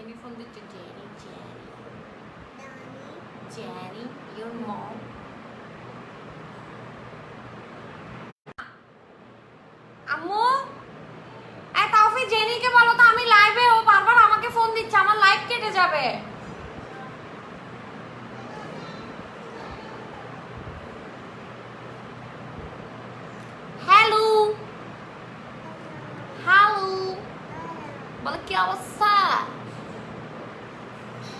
Jenny from the Jenny. Jenny, your mom. আম্মু এ তাওফি জেনিকে বলো তো আমি লাইভে, ও বারবার আমাকে ফোন দিচ্ছে, আমার লাইভ কেটে যাবে। হ্যালো হ্যালো, বলো কি অবস্থা,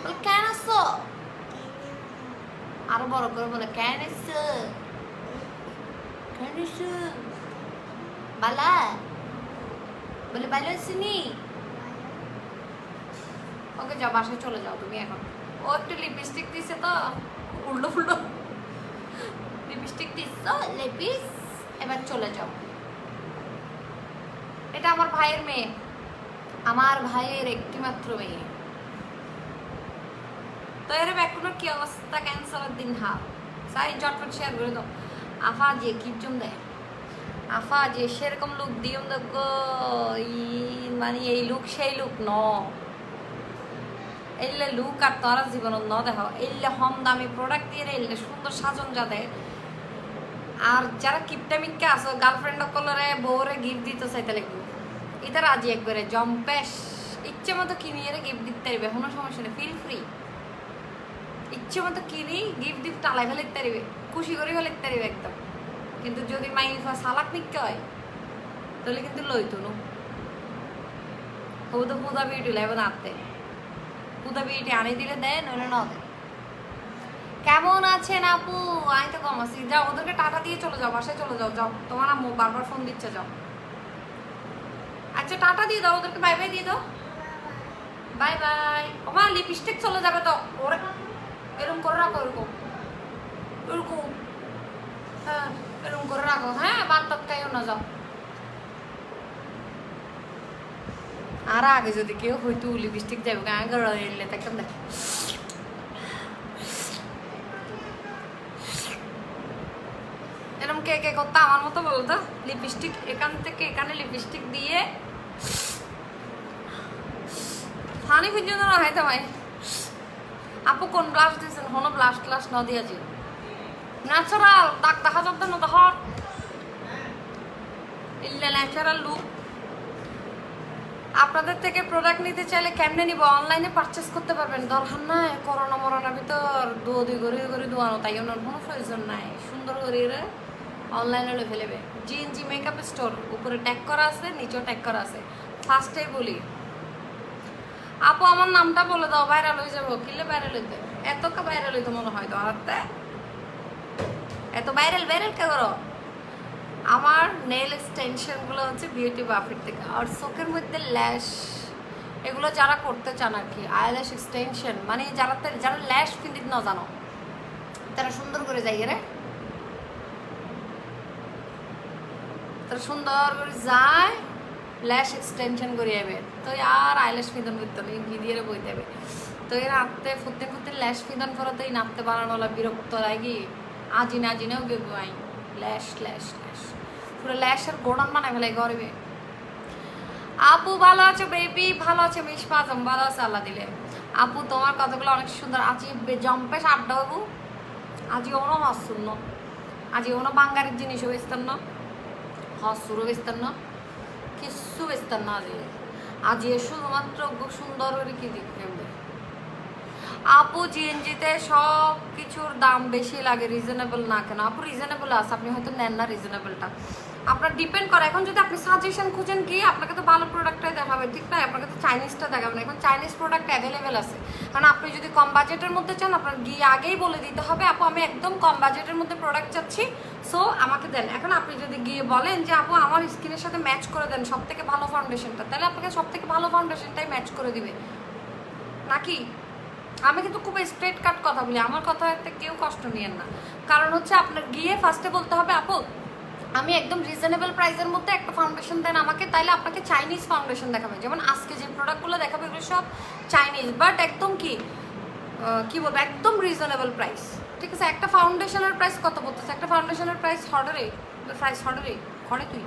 বলো কেন আছো, আরো বড় করে বলে কেন আছো, কেন আছো, বালা বলে ভালো আছিনি। ওকে যাও, বাসায় চলে যাও তুমি এখন। ও একটু লিপস্টিক দিছে তো উল্টো ফুল্টো লিপস্টিক দিচ্ছ, লিপিস, এবার চলে যাও। এটা আমার ভাইয়ের মেয়ে, আমার ভাইয়ের একটি মাত্র মেয়ে। তো এর এখনো কি অবস্থা, ক্যান্সারের দিন হাল সাই ঝটপট শেয়ার করে দাও। আফা যে কিপজম দেয়, আফা যে সেরকম লুক দিও দেখো, মানে এই লুক সেই লুক ন, এলে লুক আর তোরা জীবন ন দেখো, এলে কম দামি প্রোডাক্ট দিয়ে এলে সুন্দর সাজন যাতে। আর যারা কিপটামিককে আসো গার্লফ্রেন্ড কলরে বউরে গিফট দিতে চাইতে লাগবে, এটা রাজি একবারে জম্পেশ ইচ্ছে মতো কিনিয়ে গিফট দিতে পারবে, কোনো সমস্যা নেই, ফিল ফ্রি। ইচ্ছে মতো কিনি গিফট দিতে টালাই ফেলে দিতে পারবে, খুশি করে ফেলে দিতে পারবে একদম। কিন্তু যদি মাইফা সালাক নিকে হয় তাহলে কিন্তু লইতো নো তো হুদা বিউটি লাগবে নাতে, হুদা বিউটি আনি দিলে দেয়, নইলে না দেয়। কেমন আছেন আপু? আমি তো কম আছি। যাও ওদেরকে টাকা দিয়ে চলে যাও, বাসায় চলে যাও, যাও। তোমার আম্মু বারবার ফোন দিচ্ছে, যাও। আচ্ছা টাটা দিয়ে দাও ওদেরকে, বাই বাই দিয়ে দাও, বাই বাই। ওমা লিপস্টিক চলে যাবে তো, ওরে এরকম করে রাখো, এরকম এরকম, হ্যাঁ এরকম করে রাখো, হ্যাঁ বাদ খাইও না, যাও। আর আগে যদি কেউ হয়তো লিপস্টিক যাবে আগে এলে একদম দেখ, এরকম কে কে করতে আমার মতো বলো তো, লিপস্টিক এখান থেকে এখানে লিপস্টিক দিয়ে ফানি পর্যন্ত না হয় তোমায়। আপু কোন ব্লাশ দিয়েছেন? হনো ব্লাশ ক্লাস ন দিয়েছি, ন্যাচারাল দাগ দেখা যাবে না, ধর ইল্লে ন্যাচারাল লুক। আপনাদের থেকে প্রোডাক্ট নিতে চাইলে কেমনে নিব? অনলাইনে পারচেস করতে পারবেন, দরকার নাই করোনা মরোনার ভিতর দুই করে দোয়ানো, তাই ওনার কোনো প্রয়োজন নাই। সুন্দর করে অনলাইনে লয়ে ফেলেবে। জিএনজি মেকআপ স্টোর, উপরে ট্যাগ করা আছে, নিচেও ট্যাগ করা আছে। ফার্স্টেই বলি আপু আমার নামটা বলে দাও, ভাইরাল হয়ে যাবো। কিলে ভাইরাল হইতে এত ভাইরাল হইতে মনে হয় তো, আর এত ভাইরাল কে করো? আমার নেল এক্সটেনশনগুলো হচ্ছে বিউটি বাফেট থেকে, আর চোখের মধ্যে ল্যাশ এগুলো যারা করতে চান আর কি, আইল্যাশ এক্সটেনশন, মানে যারা ল্যাশ ফিনিট না জানো তারা সুন্দর করে যাই রে, তারা সুন্দর করে যায় ল্যাশ এক্সটেনশন করে যাবে। তো আর আইল্যাশ ফিদন করতে হবে, ভিডিওর বই দেবে। তো এর নাচতে ফুটতে ল্যাশ ফিদন করতে এই নাচতে বানানোলা বিরক্ত লাগে, আজিনেও গে গাই ল্যাশ ল্যাশ ল্যাশ পুরো ল্যাশের গোড়ান বানায় ফেলে গরবে। আপু ভালো আছো বেবি? ভালো আছে মিস পাজম, ভালো আছে আল্লাহ দিলে। আপু তোমার কথাগুলো অনেক সুন্দর। আজি জম্পেশ আড্ডা বাবু, আজি ওনো হাসুন ন, আজি ওনো বাঙ্গারের জিনিসও বেচতেন না, হসুরও বেচতেন না, কিচ্ছু বেচতেন না। আজি শুধুমাত্র সুন্দর করে কি দেখতে আপু জিএনজিতে সব কিছুর দাম বেশি লাগে, রিজনেবল না কেন? আপু রিজনেবল আছে, আপনি হয়তো নেন না রিজনেবলটা, আপনার ডিপেন্ড করে। এখন যদি আপনি সাজেশন খুঁজেন কি, আপনাকে তো ভালো প্রোডাক্টটাই দেখাবে, ঠিক না? আপনাকে তো চাইনিজটা দেখাবে না। এখন চাইনিজ প্রোডাক্ট অ্যাভেলেবেল আছে, কারণ আপনি যদি কম বাজেটের মধ্যে চান, আপনার গিয়ে আগেই বলে দিতে হবে আপু আমি একদম কম বাজেটের মধ্যে প্রোডাক্ট চাচ্ছি, সো আমাকে দেন। এখন আপনি যদি গিয়ে বলেন যে আপু আমার স্কিনের সাথে ম্যাচ করে দেন সব থেকে ভালো ফাউন্ডেশনটা, তাহলে আপনাকে সব থেকে ভালো ফাউন্ডেশনটাই ম্যাচ করে দিবে নাকি? আমি কিন্তু খুব স্ট্রেট কাট কথা বলি, আমার কথাতে কেউ কষ্ট নিয়েন না। কারণ হচ্ছে আপনার গিয়ে ফার্স্টে বলতে হবে আপু আমি একদম রিজনেবল প্রাইসের মধ্যে একটা ফাউন্ডেশন দেন আমাকে, তাইলে আপনাকে চাইনিজ ফাউন্ডেশন দেখাবে। যেমন আজকে যে প্রোডাক্টগুলো দেখাবে এগুলো সব চাইনিজ, বাট একদম কি বলবো, একদম রিজনেবল প্রাইস, ঠিক আছে? একটা ফাউন্ডেশনের প্রাইস কত পড়তেছে? একটা ফাউন্ডেশনের প্রাইস হরে তুই,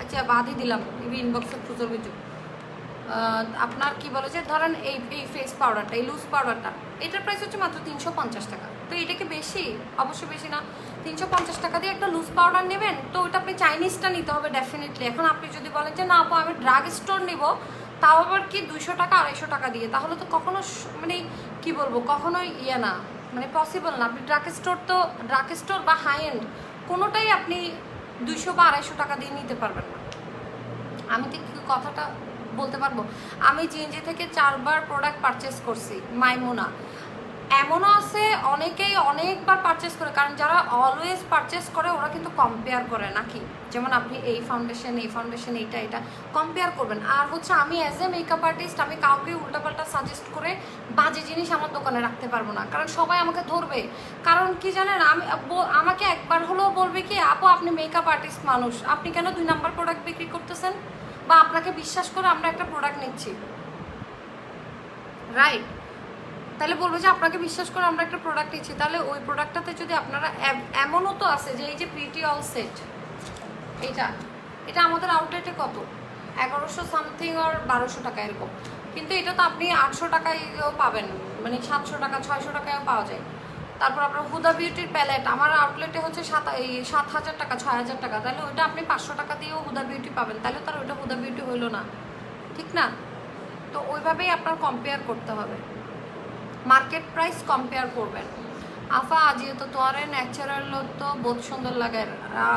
আচ্ছা বাদই দিলাম ইনবক্সে খুচর কিছু আপনার কি বলে যে ধরেন এই এই ফেস পাউডারটা, এই লুজ পাউডারটা, এটার প্রাইস হচ্ছে মাত্র 350 টাকা। তো এটা কি বেশি? অবশ্যই বেশি না। 350 টাকা দিয়ে একটা লুজ পাউডার নেবেন, তো ওইটা আপনি চাইনিজটা নিতে হবে ডেফিনেটলি। এখন আপনি যদি বলেন যে না আপু আমি ড্রাগ স্টোর নিব, তাও আবার কি 200 টাকা 250 টাকা দিয়ে, তাহলে তো কখনো মানে কি বলবো, কখনোই ইয়ে না, মানে পসিবল না। আপনি ড্রাগ স্টোর বা হাই এন্ড কোনোটাই আপনি 200 বা 250 টাকা দিয়ে নিতে পারবেন না। আমি তো কথাটা বলতে পারবো, আমি জিএনজি থেকে 4বার প্রোডাক্ট পারচেস করছি মাইমুনা। এমনও আছে অনেকেই অনেকবার পারচেস করে, কারণ যারা অলওয়েজ পারচেস করে ওরা কিন্তু কম্পেয়ার করে নাকি, যেমন আপনি এই ফাউন্ডেশন এটা কম্পেয়ার করবেন। আর হচ্ছে আমি অ্যাজ এ মেকআপ আর্টিস্ট আমি কাউকে উল্টাপাল্টা সাজেস্ট করে বাজে জিনিস আমার দোকানে রাখতে পারবো না, কারণ সবাই আমাকে ধরবে। কারণ কি জানেন, আমাকে একবার হলেও বলবে কি আপু আপনি মেকআপ আর্টিস্ট মানুষ, আপনি কেন 2 নাম্বার প্রোডাক্ট বিক্রি করতেছেন, বা আপনাকে বিশ্বাস করে আমরা একটা প্রোডাক্ট নিচ্ছি, রাইট? তাহলে বলবো যে আপনাকে বিশ্বাস করে আমরা একটা প্রোডাক্ট নিচ্ছি, তাহলে ওই প্রোডাক্টটাতে যদি আপনারা, এমনও তো আছে যে এই যে প্রিটি অল সেট, এটা আমাদের আউটলেটে কত 1100 সামথিং আর 1200 টাকা এরকম, কিন্তু এটা তো আপনি 800 টাকায়ও পাবেন, মানে 700 টাকা 600 টাকায়ও পাওয়া যায়। তারপর আপনার হুদা বিউটির প্যালেট আমার আউটলেটে হচ্ছে 7,000 টাকা 6,000 টাকা, তাহলে ওইটা আপনি 500 টাকা দিয়েও হুদা বিউটি পাবেন, তাহলে তার ওইটা হুদা বিউটি হইলো না, ঠিক না? তো ওইভাবেই আপনার কম্পেয়ার করতে হবে, মার্কেট প্রাইস কম্পেয়ার করবেন। আফা আজিও তো তোরে ন্যাচারাল তো বহুত সুন্দর লাগে।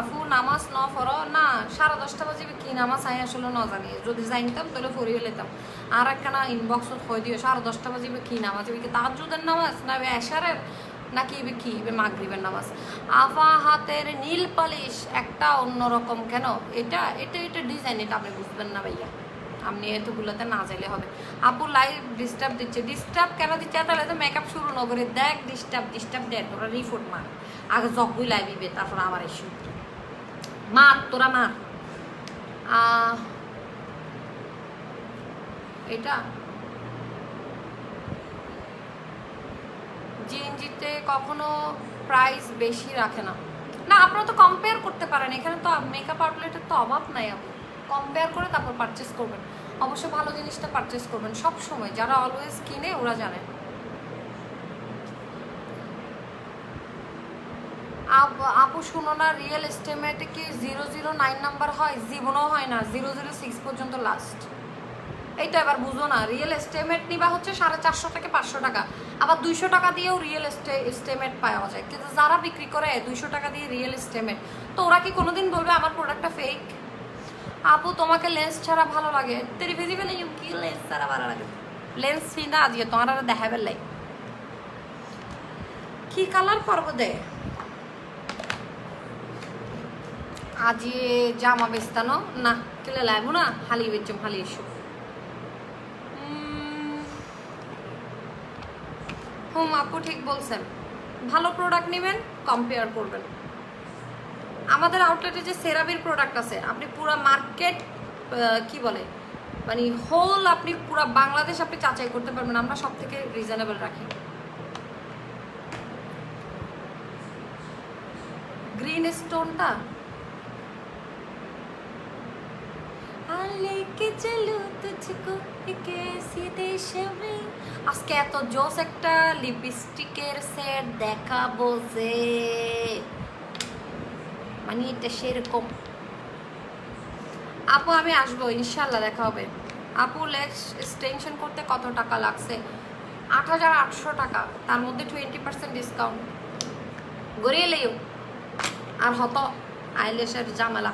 আফু নামাজ ন ফর না 10:30 বাজে কি নামাজ আই আসলে ন জানি, যদি জানতাম তাহলে ফরিয়ে লেতাম। আর একখানা ইনবক্সত হয়ে দিও 10:30 বাজে কি নামাজ, কি তাহাজ্জুদের নামাজ না এশারের নাকি কি মাগরিবের নামাজ। আফা হাতের নীল পালিশ একটা অন্যরকম, কেন এটা এটা এটা ডিজাইন, এটা আপনি বুঝবেন না ভাইয়া, আপনি এতগুলোতে না যাইলে হবে। আপু লাইভ ডিস্টার্ব দিচ্ছে, ডিস্টার্ব কেন দিচ্ছে? তাহলে তো মেকআপ শুরু না করে দেখ ডিস্টার্ব দেখ, তোরা রিপোর্ট মার আগে, যখই লাইভ দিবে তারপর আমার ইস্যু মার, তোরা মার। এটা জিএনজিতে কখনো প্রাইস বেশি রাখে না। না আপনারা তো কম্পেয়ার করতে পারেন, এখানে তো মেকআপ আউটলেটের তো অভাব নাই, আপনি কম্পেয়ার করে তারপর পারচেস করবেন। অবশ্য ভালো জিনিসটা পারচেস করবেন সব সময়, যারা অলওয়েজ কিনে ওরা জানে। আপু শুনো না, রিয়েল এস্টিমেটে কি 009 নাম্বার হয়? জীবনও হয় না, 006 পর্যন্ত লাস্ট। এইটা এবার বুঝো না, রিয়েল এস্টিমেট নিবা হচ্ছে 450 থেকে 500 টাকা, আবার 200 টাকা দিয়েও রিয়েল এস্টিমেট পাওয়া যায়, কিন্তু যারা বিক্রি করে 200 টাকা দিয়ে রিয়েল এস্টিমেট, তো ওরা কি কোনোদিন বলবে আমার প্রোডাক্টটা ফেক? আপু তোমাকে লেন্স ছাড়া ভালো লাগে, তেরি ভিজিবল ইউ কি লেন্স ছাড়া ভালো লাগে? লেন্স ফ্রি না আজকে তোমার আর দেখাবে লাই কি কালার পরব দে আজি জামা বেস্তানো না কেলে লাগবো না, হালি বেচম হালি ইস্যু। হুম আপু ঠিক বলছেন, ভালো প্রোডাক্ট নেবেন, কম্পেয়ার করবেন। আমাদের আউটলেটে যে সেরাবির প্রোডাক্ট আছে, আপনি পুরো মার্কেট কি বলে মানে হোল আপনি পুরো বাংলাদেশ আপনি যাচাই করতে পারবেন, আমরা সব থেকে রিজনেবল রাখি। গ্রিন স্টোনটা लेके चलूं तुझको एक ऐसे देश में, আজকে এত জোস একটা লিপস্টিকের সেট দেখাবো যে মানে এটা সেরকম। আপু আমি আসবো ইনশাল্লাহ, দেখা হবে। আপু লেস এক্সটেনশন করতে কত টাকা লাগছে? 8,800 টাকা, তার মধ্যে 20% ডিসকাউন্ট গড়িয়ে লেও আর হতো আইলেশের জামেলা।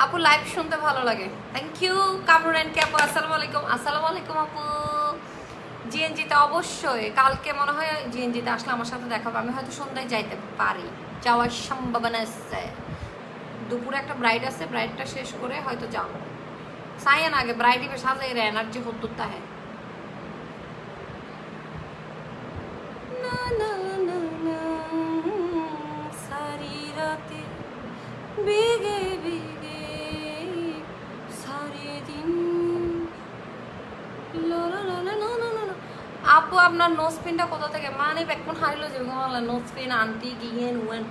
আপু লাইভ শুনতে ভালো লাগে, থ্যাংক ইউ। কামরুন কে আপু আসসালামু আলাইকুম। আসসালামু আলাইকুম আপু। জিএনজিতে অবশ্যই কালকে মনে হয় জিএনজিতে আসলে আমার সাথে দেখা হবে, আমি হয়তো সন্ধ্যায় যাইতে পারি, যাওয়ার সম্ভাবনা আছে। দুপুরে একটা ব্রাইড আছে, ব্রাইডটা শেষ করে হয়তো যাও। সাইন আগে ব্রাইডি पे সাজাই রে এনার্জি হতুতা है না না না না সারি রাতে বিগে বিগে সারি দিন লা লা লা লা লা লা। আপু আপনার নোজ পিনটা কোথা থেকে? মানে বেকন হারিলো যে নোজ পিন আন্টি গিয়েন ওয়েন।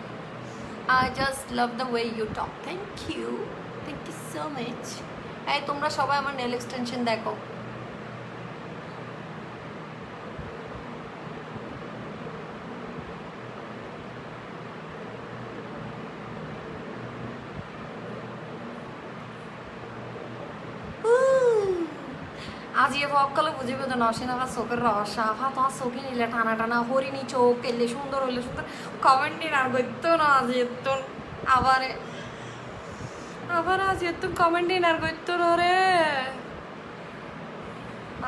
I just love the way you talk. Thank you. Thank you so much. এই তোমরা সবাই আমার নেল এক্সটেনশন দেখো। আজি অকলে বুঝিবে তো নসেন আবার চোখের রহস্য আফা তোমার চোখে নিলে টানা টানা হরিণী চোখ এলে সুন্দর হইলে সুন্দর কমেন্ট নিন আর গইতো না আজি এত আবার আবার আজি এত কমেন্ট নিন আর গইতো রে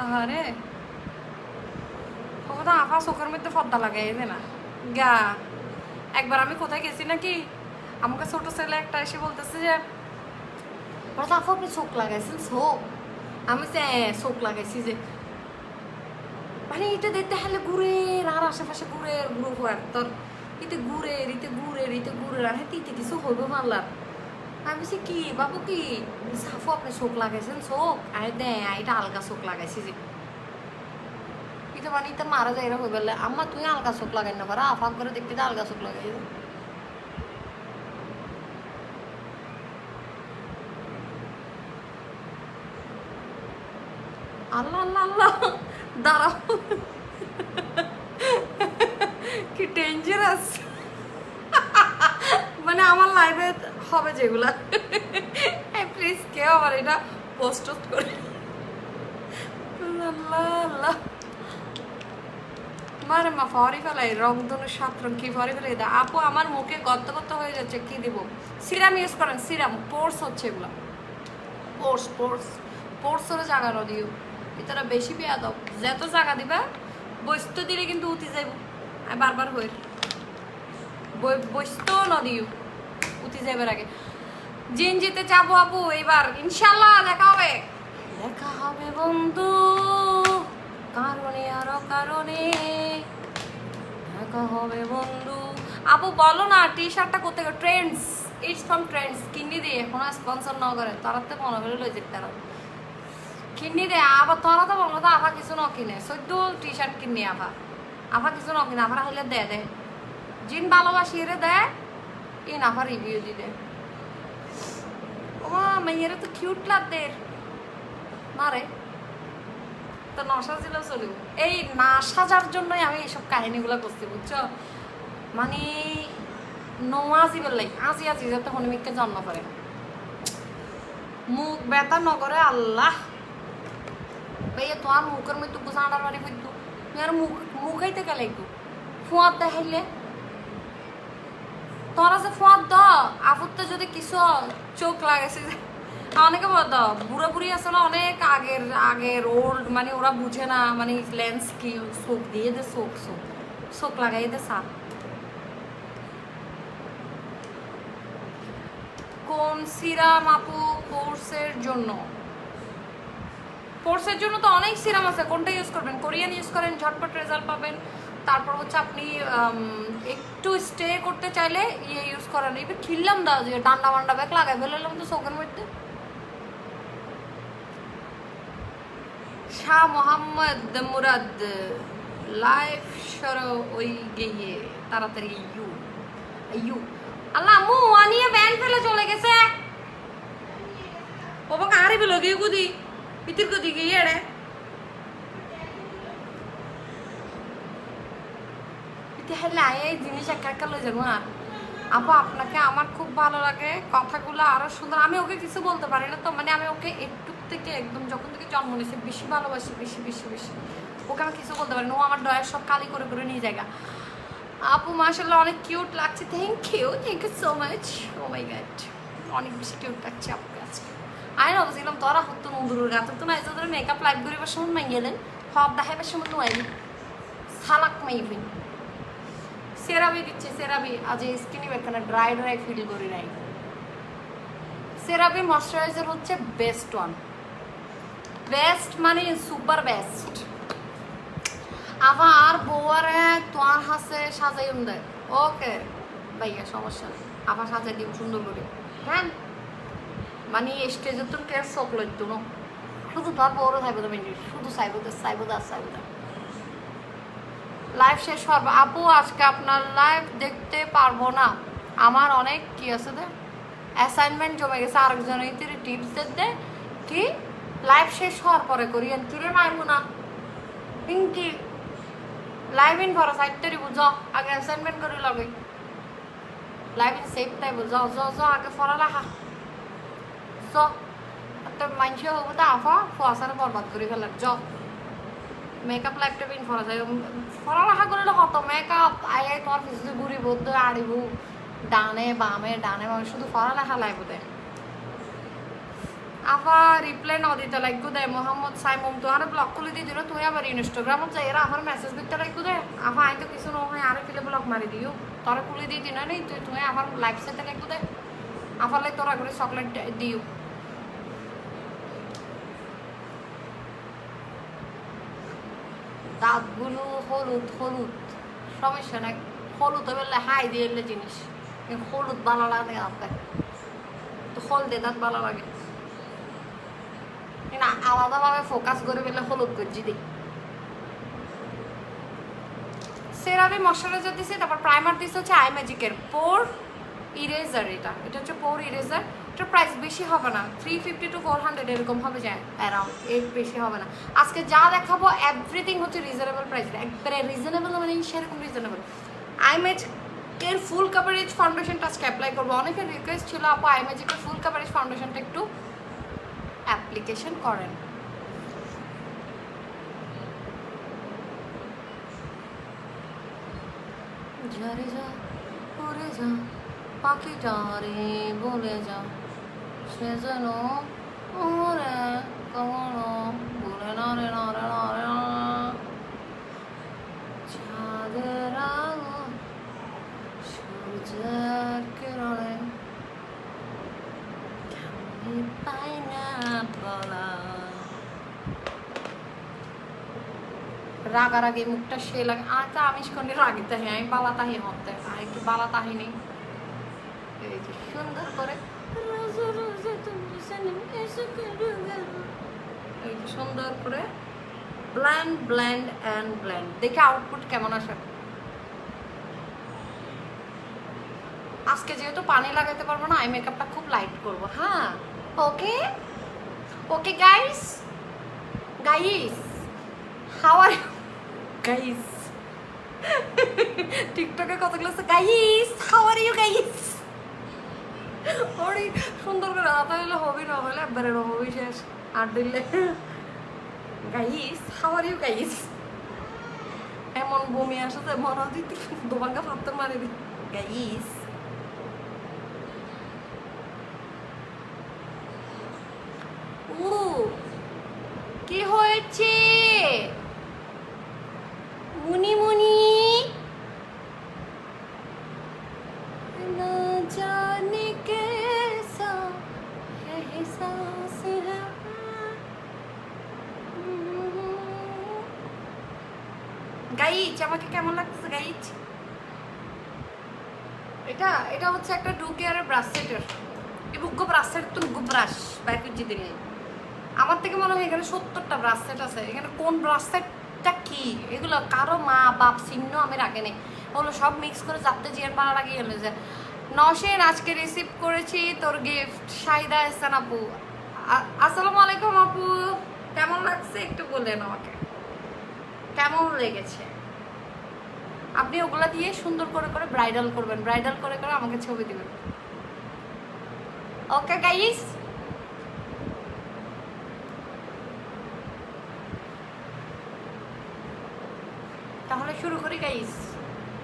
আহারে তো আফা চোখের মধ্যে ফর্দা লাগাই না গা। একবার আমি কোথায় গেছি নাকি আমাকে ছোট ছেলে একটা এসে বলতেছে যে আফা আপনি চোখ লাগাইছেন চোখ, আমি যে চোখ লাগাইছি যে মানে এটা দেখতে হলে ঘুরের আর আশেপাশে ঘুরের ঘুরো হওয়ার তোর ইতে ঘুরের ইতে ঘুরের ইতে ঘুরের আর হ্যাঁ ইতে কিছু হইব মারলার। আমি বলছি কি বাবু কি সাফু আপনি চোখ লাগাইছেন চোখ আরে দে এটা আলগা চোখ লাগাইছি যে এটা মানে এটা মারা যায় এরা হয়ে বললে আম্মা তুই আলগা চোখ লাগাই না পারা আফাক করে দেখতে আলগা চোখ লাগাই। আল্লাহ আল্লাহ আল্লাহ দাঁড়াও কি ডেঞ্জারাস মানে আমার লাইফে হবে যেগুলা প্লিজ কেউ আমার এটা পোস্ট করে। আল্লাহ আল্লাহ মারে মা ফরি ফেলাই রং ধনু 7 রং কি ফরি ফেলাই দা আপু আমার মুখে গত গত হয়ে যাচ্ছে কি দিব? সিরাম ইউজ করেন সিরাম পোর্স হচ্ছে এগুলা পোর্স পোর্স পোর্সের জায়গা দিও এটা বেশি পেয়া দাও যত জায়গা দিবা বসতে দিলে কিন্তু উঠি যাইব বারবার হয়ে বসতেও না দিও উঠি যাইবার আগে। জিন জিতে যাবো আপু এইবার ইনশাল্লাহ দেখা হবে দেখা হবে বন্ধু কারণে আরো কারণে দেখা হবে বন্ধু। আপু বলো না টি শার্টটা করতে ট্রেন্ডস ইটস ফ্রম ট্রেন্ডস কিনে দিয়ে এখন স্পন্সর না করে তারা তো মনে করে লই যেতে তারা কিনি দে আবার তোরা তো বলো তো আফা কিছু ন কিনে 14 টি শার্ট কিনি আফা আফা কিছু ন কিনে আফার হইলে দে দে জিন ভালোবাসি রে দে ইন আফা রিভিউ দি দে ও মেয়েরা তো কিউট লাগতে মারে তো নশা ছিল চলিব এই না সাজার জন্যই আমি এইসব কাহিনীগুলো করছি বুঝছো মানে নমাজি বললাই আজি আজি যাতে হনুমিককে জন্ম করে মুখ ব্যথা নগরে আল্লাহ ভাইয়া তোমার মুখের মধ্যে গুছানার বাড়ি কিন্তু তুমি আর মুখাইতে গেলে একটু ফুয়ার দেখাইলে তোরা যে ফুয়ার দ আফুরতে যদি কিছু চোখ লাগাইছে অনেকে বল দ বুড়া বুড়ি আসলে অনেক আগের ওল্ড মানে ওরা বুঝে না মানে লেন্স কি চোখ দিয়ে দে চোখ চোখ চোখ লাগাই দে সাপ কোন সিরাম আপু কোর্সের জন্য? কোর্সের জন্য তো অনেক সিরাম আছে কোনটা ইউজ করবেন? কোরিয়ান ইউজ করেন ঝটপট রেজাল্ট পাবেন। তারপর হচ্ছে আপনি একটু স্টে করতে চাইলে ইয়ে ইউজ করেন এবার খিললাম দা যে ডান্ডা মান্ডা ব্যাগ লাগাই ফেললাম তো চোখের মধ্যে। শাহ মোহাম্মদ মুরাদ লাইফ সরো ওই গিয়ে তাড়াতাড়ি ইউ ইউ আল্লাহ আম্মু আনিয়ে ব্যান ফেলে চলে গেছে ও বাবা আরে বেলো গিয়ে গুদি ভিতর গুদি গিয়ে রে তাহলে এই জিনিস একা একা লয়ে যাবো। আর আপু আপনাকে আমার খুব ভালো লাগে কথাগুলো আরো সুন্দর। আমি ওকে কিছু বলতে পারি না তো মানে আমি ওকে একটু থেকে একদম যখন থেকে জন্ম নিয়েছে বেশি ভালোবাসি বেশি বেশি বেশি ওকে আমি কিছু বলতে পারি না। ও আমার ডয়ের সব কালি করে করে নিয়ে যায়। আপু মাশাআল্লাহ অনেক কিউট লাগছে thank you so much oh my God অনেক বেশি কিউট লাগছে আপনাকে আজকে। আমি ভাবছিলাম তোরা হতো নন্দুরের গাছ তো না তোদের মেকআপ লাইভ করিবার সময় মাই গেলেন সব দেখাইবার সময় তো আইবি সালাক মাইবি সেরাবি দিচ্ছে সেরাবি আজ স্কিনি বেখানে ড্রাই ড্রাই ফিল করি নাই। সেরাবি ময়শ্চারাইজার হচ্ছে বেস্ট ওয়ান বেস্ট মানে সুপার বেস্ট। আবার বউয়ারে তোমার হাসে সাজাই দেয় ওকে ভাইয়া সমস্যা নেই আবার সাজাই দিব সুন্দর করে হ্যাঁ মানে স্টেজে তো কে শখ লাগতো না শুধু তোর বউরে থাকবে তো শুধু সাইবো লাইভ শেষ করবো। আপু আজকে আপনার লাইভ দেখতে পারবো না আমার অনেক কি আছে অ্যাসাইনমেন্ট জমে গেছে, আরেকজন এই টিপস দে কি লাইভ শেষ হওয়ার পরে করি কিরে নাইমু না পিঙ্কি লাইভ ইন ভরা সাইডটারি বুঝো আগে অ্যাসাইনমেন্ট করে লাগে লাইভ ইন সেফ টাইম বুঝো জ আগে পড়ালেখা জ একটা মানুষ হবো তা আফা ফসারে বরবাদ করে ফেলার জ মেকআপ ল্যাপটপ ইন করা যায় পড়ালেখা করলে কত মেকআপ আই তোমার পিছনে ঘুরি বলতে আড়িব ডানে বামে শুধু পড়ালেখা লাগবে দেয় আবার রিপ্লাই ন দিতে লাগবে দেয় মোহাম্মদ সাইমম তোমার ব্লক খুলে দিয়ে দিল তুই আবার ইনস্টাগ্রামত যাই এরা আমার মেসেজ দিতে লাগবে দেয় আফা আই তো কিছু নহয় আরো ফেলে ব্লক মারি দিও তোরা খুলে দিয়ে দিন নেই তুই আমার লাইফ সাথে লাগবে দেয় আফালে তোরা করে চকলেট দিও দাঁতগুলো হলুদ সমস্যা নাই হলুদ বললে হাই দিয়ে জিনিস হলুদ ভালো লাগে আপনার তো হল দিয়ে দাঁত ভালো লাগে না আলাদাভাবে ফোকাস করে ফেললে হলুদ করছি দিই সেরামি ময়শ্চারাইজার দিছি তারপর প্রাইমার দিছি হচ্ছে আই ম্যাজিকের পোর ইরেজার এটা হচ্ছে পোর ইরেজার এটার প্রাইস বেশি হবে না 350 to 400 এরকম হবে যায় অ্যারাউন্ড এর বেশি হবে না আজকে যা দেখাবো এভরিথিং হচ্ছে রিজনেবল প্রাইস একবারে রিজনেবল মানে সেরকম রিজনেবল আই ম্যাজিকের ফুল কাভারেজ ফাউন্ডেশনটা আজকে অ্যাপ্লাই করবো অনেকের রিকোয়েস্ট ছিল আপু আই ম্যাজিকের ফুল কাভারেজ ফাউন্ডেশনটা একটু অ্যাপ্লিকেশন করেন ঝরে যা পড়ে যা পাখিটা রে বলে যা সে যেন ওরে কমনো বলে না রে না রে না রে ছাদের আলো সূর্যের কিরণে আমি পাই না বলা রাগারাগি মুখটা সে লাগে আর তা আমিষ কোন রাগি তাহি আমি বালা তাহি হতে আর একটু বালা তাহি নেই এই যে সুন্দর করে এই যে সুন্দর করে ব্ল্যান্ড দেখে আউটপুট কেমন আসে আজকে যেহেতু পানি লাগাতে পারবো না আই মেকআপটা খুব লাইট করব হ্যাঁ okay guys how are guys টিকটকে কতগুলো আছে guys how are you guys ওরে সুন্দর করে রাতা হলে হবে না হলে একবারে হবে শেষ আর দিলে guys how are you guys এমন বমি আসে মনে দিতে দোবাঙ্গা পাত্র মারি দি গাইস ও কি হয়েছে মুনি না জানে कैसा है एहसास है গাইজ আমাকে কেমন লাগতেছে গাইজ এটা হচ্ছে একটা ডু কেয়ারের ব্রাশ সেটের এই বুগ্গো ব্রাশ সেট তো বুগ্গো ব্রাশ বাইর করে দিতে নেই আমার থেকে মনে হয় এখানে 70টা ব্রাশ সেট আছে এখানে কোন ব্রাশ সেটটা কি এগুলো কারো মা বাপ চিহ্ন আমি রাখে নেই ওগুলো সব মিক্স করে যাতে জিয়ার ভালো লাগিয়ে গেলে যে নশেন আজকে রিসিভ করেছি তোর গিফট শাহিদা এহসান আপু আসসালামু আলাইকুম আপু কেমন লাগছে একটু বললেন আমাকে কেমন লেগেছে আপনি ওগুলা দিয়ে সুন্দর করে ব্রাইডাল করবেন ব্রাইডাল করে আমাকে ছবি দিবেন ওকে গাইস তাহলে শুরু করি গাইস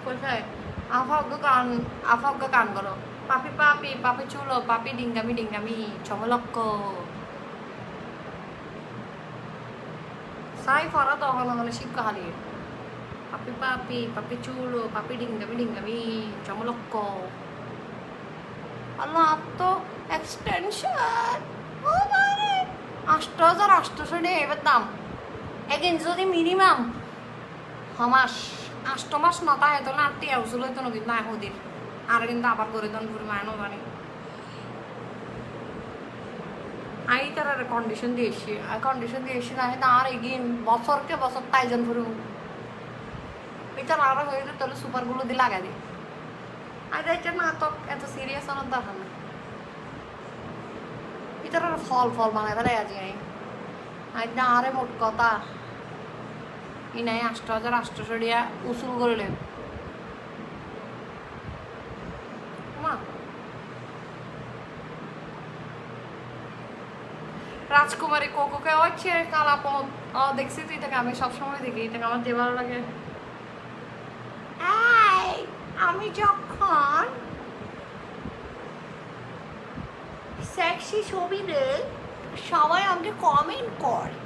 কোথায় আফাগ্য গান করো পাপি চুলো পাপি ডিঙ্গামি ছমলক্ক সাই ফরা তো হলে শিক্ষা হারিয়ে পাপি চুলো পাপি ডিঙ্গামি ছমলক্ক আল্লাহ তো এক্সটেনশন ও মানে 8800 টাকা এবার দাম এগেন যদি মিনিমাম মাস 8 মাস নটা হয়তো না 8 হাউসুল হইতো না কিন্তু এহুদির আর কিন্তু আবার করে দেন পুরো মায়নো বানি আই তার কন্ডিশন দিয়েছি না হয়তো আর এগিন বছরকে বছর তাইজন পুরো এটা আর হয়ে গেলে তাহলে সুপারগুলো দিয়ে লাগাই দিই আর এটা না তো এত সিরিয়াস হওয়ার দরকার না ভিতরে ফল ফল বানাই ফেলাই আজি আই না আরে মোট কথা ই নাই 8,800 টাকা উসুল করলে মা রাজকুমারী কোকোকে হচ্ছে কালাপথ দেখছি তুই তাকে আমি সবসময় দেখি তাকে আমার যে ভালো লাগে আমি যখন সেক্সি ছবি দেই সবাই আমাকে কমেন্ট করে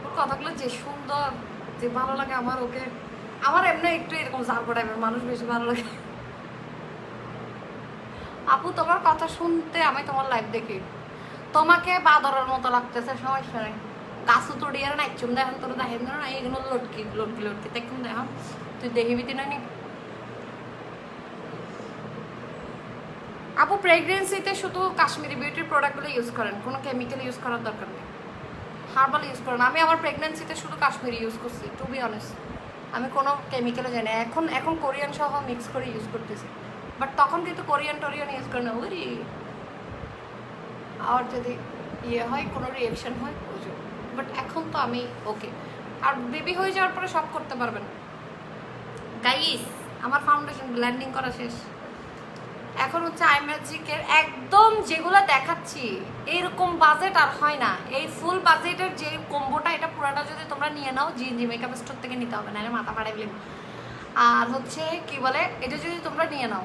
ওর কথাগুলো যে সুন্দর যে ভালো লাগে আমার ওকে আমার এমনি একটু এরকম জারপো টাইপের মানুষ বেশি ভালো লাগে আপু তোমার কথা শুনতে আমি তোমার লাইভ দেখি তোমাকে বাদরের মতো লাগতেছে সমস্যা নেই গাছও তোড়িয়ার নাইচুম দেখেন তোর দেখেন না এগুলো লটকি লটকি লটকি দেখুন দেখ তুই দেখিবি তুই নাকি আপু প্রেগনেন্সিতে শুধু কাশ্মীরি বিউটির প্রোডাক্টগুলো ইউজ করেন কোনো কেমিক্যাল ইউজ করার দরকার নেই হার্বাল ইউজ করেন আমি আমার প্রেগনেন্সিতে শুধু কাশ্মীরি ইউজ করছি টু বি অনেস্ট আমি কোনো কেমিক্যালও জানি এখন এখন কোরিয়ান সহ মিক্স করে ইউজ করতেছি বাট তখন কিন্তু কোরিয়ান টোরিয়ান ইউজ করে না ওই আর যদি ইয়ে হয় কোনো রিয়েকশন হয় বুঝো বাট এখন তো আমি ওকে আর বেবি হয়ে যাওয়ার পরে সব করতে পারবেন গাইস আমার ফাউন্ডেশন ব্লেন্ডিং করা শেষ এখন হচ্ছে আই ম্যাজিকের একদম যেগুলো দেখাচ্ছি এইরকম বাজেট আর হয় না এই ফুল বাজেটের যে কম্বোটা এটা পুরাটা যদি তোমরা নিয়ে নাও জি মেকআপ স্টোর থেকে নিতে হবে না মাথা ফাড়াই ফেলবে আর হচ্ছে কি বলে এটা যদি তোমরা নিয়ে নাও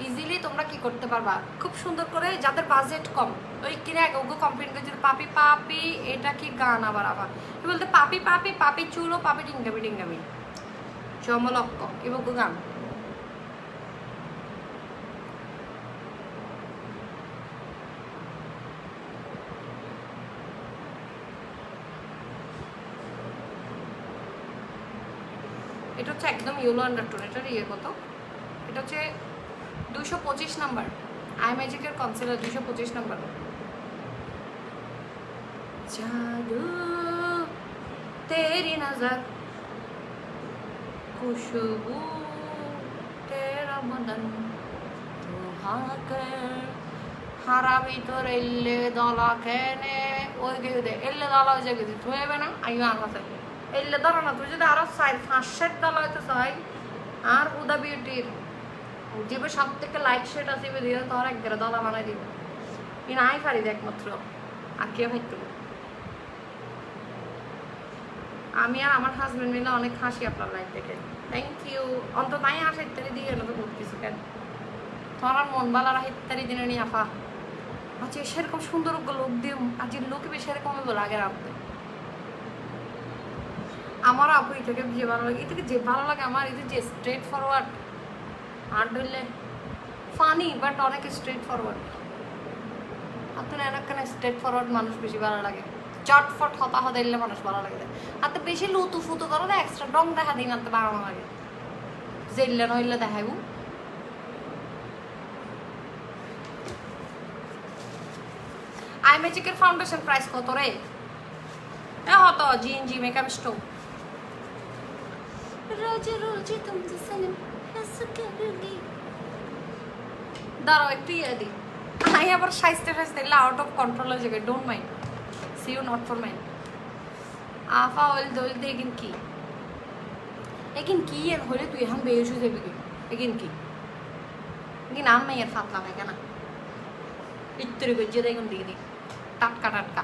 ইজিলি তোমরা কি করতে পারবা খুব সুন্দর করে যাদের বাজেট কম ওই কিনে আগে ওগো কমপ্লেন করছে পাপি পাপি এটা কি গান আবার কি বলতে পাপি পাপি পাপি চুলো পাপি ডিঙ্গাবি ডিঙ্গাবি চমলক্ক এবার গান এটা হচ্ছে একদম ইয়েলো আন্ডারটোন এটার ইয়ে কত এটা হচ্ছে 225 নাম্বার আই ম্যাজিকের কনসিলার 225 নাম্বার জাদু তেরি নজর খুশবু তেরা বদন তুহাকে হারা ভিতর এল্লে দলা কেনে ওই গেদে এল্লে দলা হয়ে যায় গেছে তুই হবে না আইও আগাতে এল্লে ধরো না তুই যদি আরো 5-7 দলা হইতে চাই আর হুদা বিউটির যেবে সব থেকে লাইট শেড আছে দিয়ে তোর এক গেলে দলা বানাই দিবে ইন আই পারি একমাত্র আর কে ভাইতো আমি আর আমার হাজবেন্ড মিলে অনেক হাসি আপনার লাইফ থেকে থ্যাংক ইউ অন্তত নাই হাসি ইত্যাদি দিয়ে গেল তো করতেছি কেন তোমার আর মন বালারা ইত্যাদি দিনে নিয়ে আপা আচ্ছা সেরকম সুন্দর লোক দিয়ে আজ লোক বেশি এরকম লাগে রাখতে আমার আপু এটাকে যে ভালো লাগে এটাকে যে ভালো লাগে আমার এটা যে স্ট্রেট ফরওয়ার্ড আর ধরলে ফানি বাট অনেক স্ট্রেট ফরওয়ার্ড আপনার এলাকানে স্ট্রেট ফরওয়ার্ড মানুষ বেশি ভালো লাগে চটফট হতা হতা এলে মানুষ ভালো লাগে আর তো বেশি লুতু ফুতু করো না এক্সট্রা ডং দেখা দিই না তো বাড়ানো লাগে জেললে নইলে দেখাইব আই ম্যাজিকের ফাউন্ডেশন প্রাইস কত রে হতো জি মেকআপ স্টোর रोज रोज तुमसे सनम हंस करूंगी दाঁড়াও একটু ইয়ে দি আই আবার সাইজতে আউট অফ কন্ট্রোল হয়ে যাবে don't mind see you not for mind আফা ওল দোল দে এগিন কি এর হলে তুই এখন বেশ হয়ে যাবি এগিন কি নাম নাই এর ফাতলা হয় কেন ইত্তরি গজ্জে দেখুন দিকে টাটকা টাটকা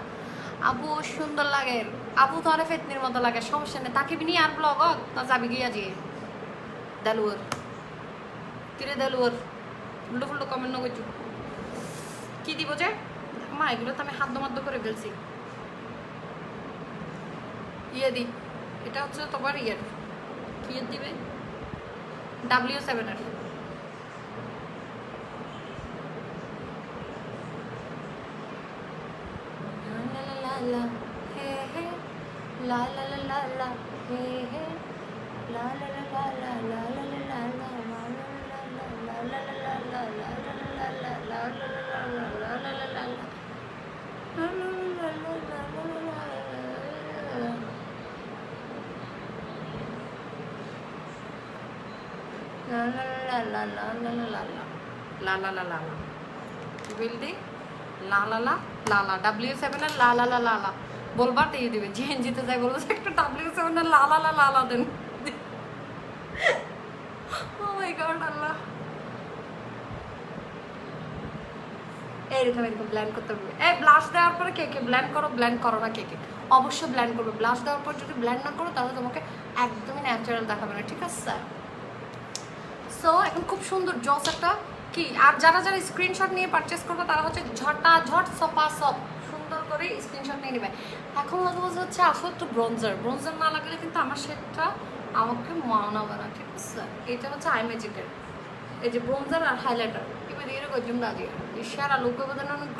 আপু সুন্দর লাগে আপু তো আরে ফেতনির মতো লাগে সমস্যা নেই তাকে বিনি আর ব্লগ তা যাবি গিয়া যে দেলুয়ার কিরে দেলুয়ার উল্টো ফুল্টো কমেন্ট করছি কি দিব যে মা এগুলো তো আমি হাত মাদ্য করে ফেলছি ইয়ে দি এটা হচ্ছে তোমার ইয়ের কি দিবে W7 এর la hey hey la la la la la hey hey la la la la la la la la la la la la la la লা লা লা লা লা লা লা লা লা লা লা লা লা বিলদি লা লা লা লা লা W7 এর লা লা লা লা লা বলবা দিয়ে দিবে জিএনজিতে যাই বলবো একটা W7 এর লা লা লা লা লা দেন ও মাই গড আল্লাহ এরকম এরকম ব্ল্যান্ড করতে হবে এই ব্লাশ দেওয়ার পরে কে কে ব্ল্যান্ড করো না কে কে অবশ্যই ব্ল্যান্ড করবে ব্লাশ দেওয়ার পর যদি ব্ল্যান্ড না করো তাহলে তোমাকে একদমই ন্যাচারাল দেখাবে না ঠিক আছে সো এখন খুব সুন্দর জস একটা কি আর যারা যারা স্ক্রিনশট নিয়ে পারচেস করবে তারা হচ্ছে ঝট সপা সপ সুন্দর করে স্ক্রিনশট নিয়ে নেবে এখন লাগাবো হচ্ছে আসলে একটু ব্রোঞ্জার না লাগলে কিন্তু আমার শেডটা আমাকে মানাবে না ঠিক আছে এটা হচ্ছে আই ম্যাজিকের এই যে ব্রোঞ্জার আর হাইলাইটার এবার এরকম জন্য দাঁড়িয়ে সারা লোক বোঝানো অনেক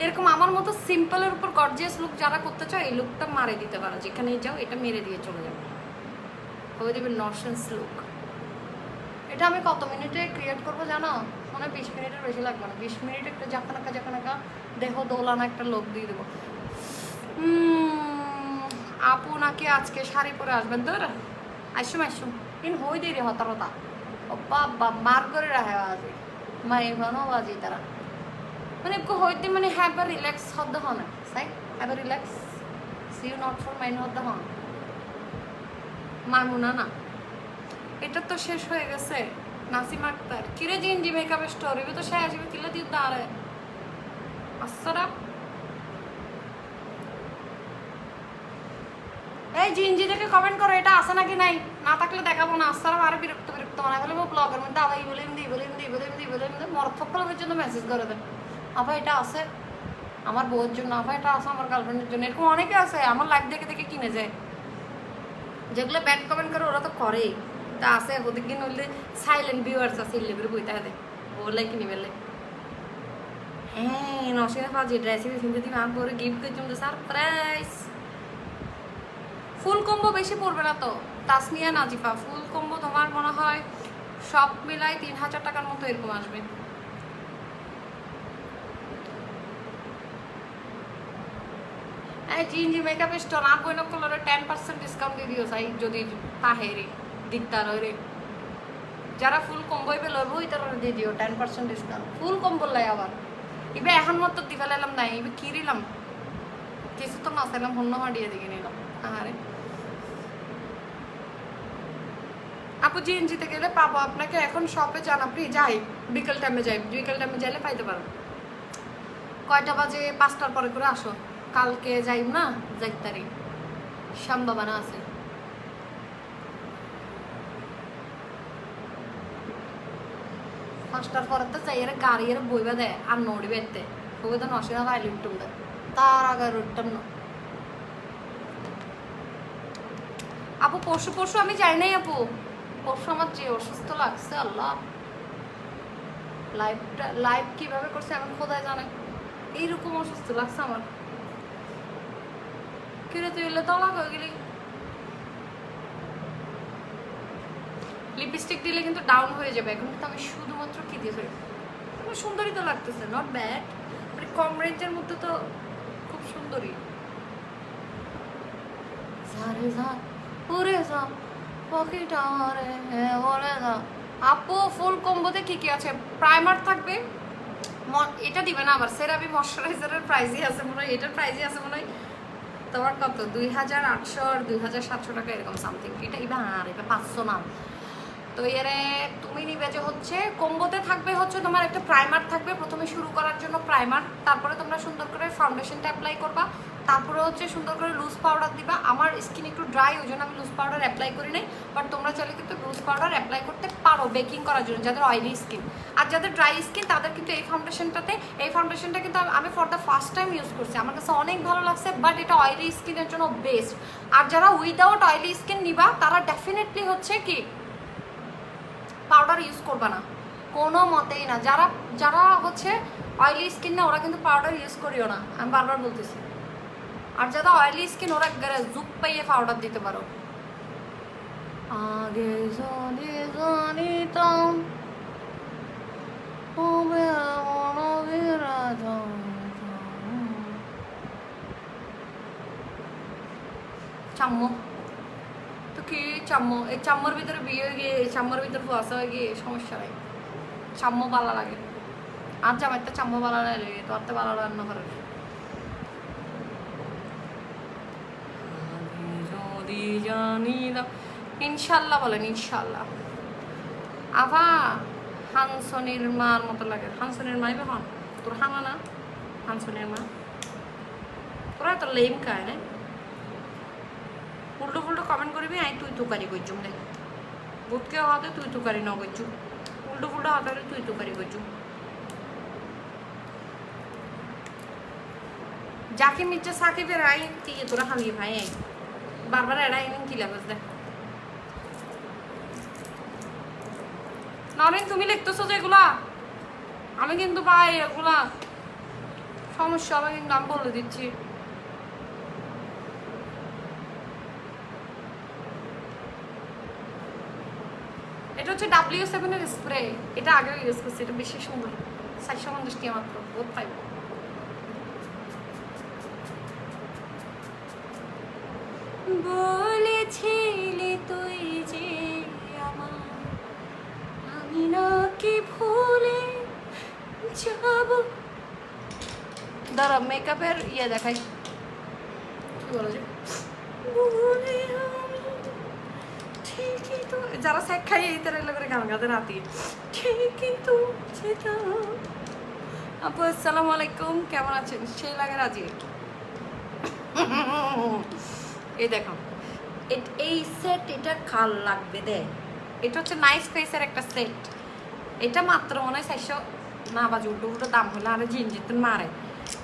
এরকম আমার মতো সিম্পলের উপর গর্জিয়াস লুক যারা করতে চায় এই লুকটা মারে দিতে পারো যেখানে যাও এটা মেরে দিয়ে চলে যাবে হয়ে দেবে নরসেন্স লুক এটা আমি কত মিনিটে ক্রিয়েট করবো জানো মানে 20 মিনিটের বেশি লাগবে না 20 মিনিট একটা জাকানাকা দেহ দোলানা একটা লোক দিয়ে দেবো আপু নাকি আজকে শাড়ি পরে আসবেন তো আইসুম ইন হই দিয়ে রে হতা ও বাবা মার করে রাখে আজি মানে এখনো বাজি তারা মানে হইতে মানে হ্যাভ রিল্যাক্স হতে হয় না সাই have relax see you not for mind হতে হয় মানবো না এটা তো শেষ হয়ে গেছে নাসিম আক্তার কিরে জিনজি মেকআপ স্টোর এবার তো শেষ আসবে কিলে দিয়ে দাঁড়ায় আসরা এই জিনজি থেকে কমেন্ট করো এটা আসে নাকি নাই না থাকলে দেখাবো না আসরা আরো বিরক্ত মানে ফেলে ব্লগের মধ্যে আবার বলেন দি মরদ ফকলের জন্য মেসেজ করে দেন আবার এটা আছে আমার বউয়ের জন্য আবার এটা আছে আমার গার্লফ্রেন্ডের জন্য এরকম অনেকে আছে আমার লাইফ দেখে কিনে যায় যেগুলো ব্যাড কমেন্ট করে ওরা তো করেই তা আছে ওদের কিনে হলে সাইলেন্ট ভিউয়ার্স আছে ইলেভের বইতে হাতে ওগুলাই কিনে ফেলে হ্যাঁ নসিনা পাজি ড্রেস কিনতে দিবে আমি পরে গিফট করে জন্য সারপ্রাইজ ফুল কম্বো বেশি পড়বে না তো তাসনিয়া নাজিফা ফুল কম্বো তোমার মনে হয় সব মিলাই 3000 টাকার মতো এরকম আসবে জিনজি মেকআপ স্টোর আর বইন কলরে 10% ডিসকাউন্ট দিয়ে দিও চাই যদি তাহেরে দিকতার রে যারা ফুল কম্বো এবে লইব ওইটার দিয়ে দিও 10% ডিসকাউন্ট ফুল কম্বো লাই আবার এবে এখন মতো দি ফেলাইলাম নাই এবে কি দিলাম কিছু তো না চাইলাম হন্য হাঁটিয়ে দিকে নিলাম আরে আপু জিএনজিতে গেলে পাবো আপনাকে এখন শপে যান আপনি যাই বিকেল টাইমে যাইলে পাইতে পারো কয়টা বাজে 5টার পরে করে আসো কালকে যাই না 1 তারিখ সম্ভাবনা আছে পাঁচটার পরে তো যাই গাড়ি বইবা দেয় আর নড়ি বেরতে ওকে তো নশিনা ভাইলি উঠুম দেয় তার আগে উঠতাম না আপু পরশু আমি যাই নাই আপু পরশু আমার যে অসুস্থ লাগছে আল্লাহ লাইভ কিভাবে করছে আমার খোদায় জানে এইরকম অসুস্থ লাগছে আমার কিরে তুই এলে তলা হয়ে গেলি লিপস্টিক দিলে কিন্তু ডাউন হয়ে যাবে এখন কিন্তু আমি শুধুমাত্র কি দিয়ে ধরি আমার সুন্দরই তো লাগতেছে নট ব্যাড মানে কম রেঞ্জের মধ্যে তো খুব সুন্দরই আপু ফুল কম্বোতে কি কি আছে প্রাইমার থাকবে এটা দিবে না আবার সেরাবি ময়শ্চারাইজারের প্রাইসই আছে মনে হয় এটার প্রাইসই আছে মনে হয় তোমার কত 2800 আর 2700 টাকা এরকম সামথিং এটা এবার এটা 500 না তো এরে তুমি নিবে যে হচ্ছে কম্বোতে থাকবে হচ্ছে তোমার একটা প্রাইমার থাকবে প্রথমে শুরু করার জন্য প্রাইমার তারপরে তোমরা সুন্দর করে ফাউন্ডেশনটা অ্যাপ্লাই করবা তারপরে হচ্ছে সুন্দর করে লুজ পাউডার দিবা আমার স্কিন একটু ড্রাই ওই জন্য আমি লুজ পাউডার অ্যাপ্লাই করি নাই বাট তোমরা চাইলে কিন্তু লুজ পাউডার অ্যাপ্লাই করতে পারো বেকিং করার জন্য যাদের অয়েলি স্কিন আর যাদের ড্রাই স্কিন তাদের কিন্তু এই ফাউন্ডেশনটা কিন্তু আমি for the first time use করছি আমার কাছে অনেক ভালো লাগছে বাট এটা অয়েলি স্কিনের জন্য বেস্ট আর যারা উইদাউট অয়েলি স্কিন নিবা তারা ডেফিনেটলি হচ্ছে কি পাউডার ইউজ করবা না কোনো মতেই না যারা হচ্ছে অয়েলি স্কিন না ওরা কিন্তু পাউডার ইউজ করিও না আমি বারবার বলতেছি আর যারা অয়েলি স্কিন ওরা জুপ পাইয়ে পাউডার দিতে পারো আগে জানিতাম চাম্মু তো কি এই চাম্মর ভিতরে বিয়ে হয়ে গিয়ে এই চাম্মর ভিতরে ফুয়াশা হয়ে গিয়ে সমস্যা নাই, চাম্ম ভালো লাগে। আর জামাইতে চাম্ম ভালো লাগে, তোর তো ভালো রান্না করে। যদি জানি না, ইনশাল্লাহ বলেন ইনশাল্লাহ। আভা হানসনির মার মতো লাগে। হানসনির মাই বা হন তোর হানা না, হানসনির মা তোরা তো লেম খায় না। উল্টো ফুল্টো কমেন্ট করবি, আই তুই তুকারি করছুম রে, বুধকে হাতে তুই তুকারি ন করছু, উল্টো ফুল্টো হাতে তুই তুকারি করছু। যাকে মির্জা সাকিবের আই দিয়ে তোরা হালিয়ে ভাই আই বারবার এড়াই এমন কি লাগবে দেখ। নরেন তুমি লিখতেছো যে এগুলা, আমি কিন্তু ভাই এগুলা সমস্যা হবে কিন্তু আমি বলে দিচ্ছি। এটা হচ্ছে W7 এর স্প্রে, এটা আগেও ইউজ করছি, এটা বেশি সুন্দর। 450 টাকা মাত্র, বহুত পাইব। বলেছিলে তুই যে আমার, আমি নাকি ভুলে যাব। দাঁড়া মেকআপের ইয়ে দেখাই, কি বলো যে ঠিকই তো, যারা স্যাক খাই এই তারা করে গান গাতে রাতে ঠিকই তো সেটা। আপু আসসালামু আলাইকুম, কেমন আছেন? সেই লাগে রাজি। এই দেখো এই সেট, এটা কাল লাগবে দে। এটা হচ্ছে নাইস ফেসের একটা সেট, এটা মাত্র মনে হয় 400 না বাজে উল্টো উল্টো দাম হলে আরে জিনজিত মারে।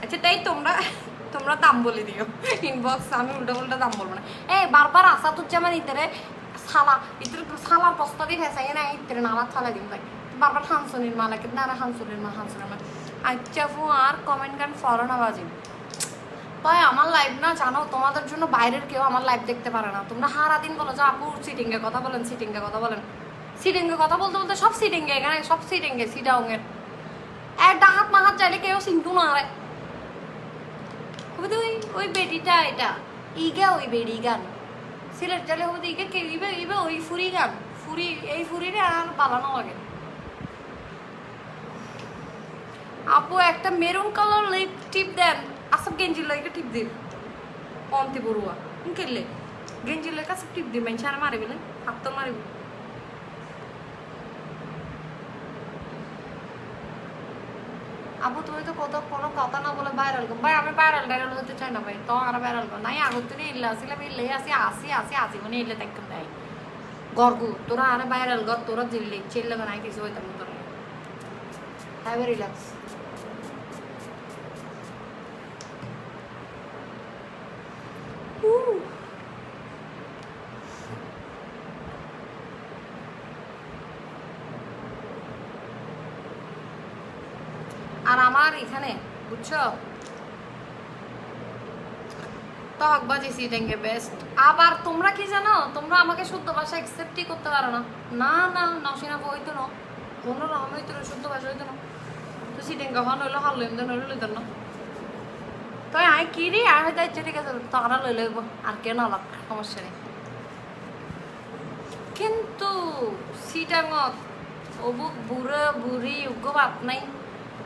আচ্ছা তাই তোমরা দাম বলে দিও ইনবক্স, আমি উল্টো উল্টো দাম বলবো না। এই বারবার আসাদুজ্জামান ইতারে সালার বস্তা দিয়ে ফেসাই না, ইতারে নালা থালা দিন ভাই বারবার হানসনির মালা কিন্তু না, হানসনির মা। আচ্ছা ফু আর কমেন্ট গান ফলো না বাজি ভাই। আমার লাইভ না জানো, তোমাদের জন্য বাইরের কেউ আমার লাইভ দেখতে পারে না। তোমরা সারাদিন বলো যে আপু সিটিংয়ে কথা বলেন, সিটিংয়ে কথা বলেন, সিটিংয়ে কথা বলতে বলতে সব সিটিংয়ে, এখানে সব সিটিংয়ে সিটাউঙের একটা হাত না হাত চাইলে কেউ সিংটু না রে। ওই বেডিটা এটা ইগা, ওই বেডি গান সিলেট চাইলে হবে ইগে কে ইবে ইবে ওই ফুরি গান, ফুরি এই ফুরিরে আর পালানো লাগে। আপু একটা মেরুন কালার লিপ টিপ দেন, আসব গেঞ্জি লাগে টিপ দিন অন্তি বড়ুয়া কেলে গেঞ্জি লেখা সব টিপ দিন মাইন সারা মারে বলে হাত তো মারিব। আপু তুমি তো কোনো কথা না বলে ভাইরাল কর ভাই। আমি ভাইরাল হতে চাই না ভাই, তো আর ভাইরাল কর নাই। আগর থেকে ইল্লা আসিলাম, ইল্লে আসি মানে ইল্লে দেখতাম দেয় গর্গু তোরা আরে ভাইরাল কর, তোরা চিল্লে নাই কিছু হইতাম তোরা। Have a relax. আর আমার এখানে বুঝছো টকবাজি সিটিংয়ে বেস্ট। আবার তোমরা কি জানো, তোমরা আমাকে শুদ্ধ ভাষা অ্যাকসেপ্টই করতে পারো না। না না নসিনা হইতো না, কোনো রকম হইতো না, শুদ্ধ ভাষা হইতো না। তো সিটিং কখন হইলো হাল লইম দেন হইলো লইতেন না। তো আই কি রে আর হয়তো ইচ্ছে ঠিক আছে তারা লই লইব, আর কেন আলাপ সমস্যা নেই। কিন্তু সিটাঙত অবুক বুড়ো বুড়ি উগ্র বাপ নাই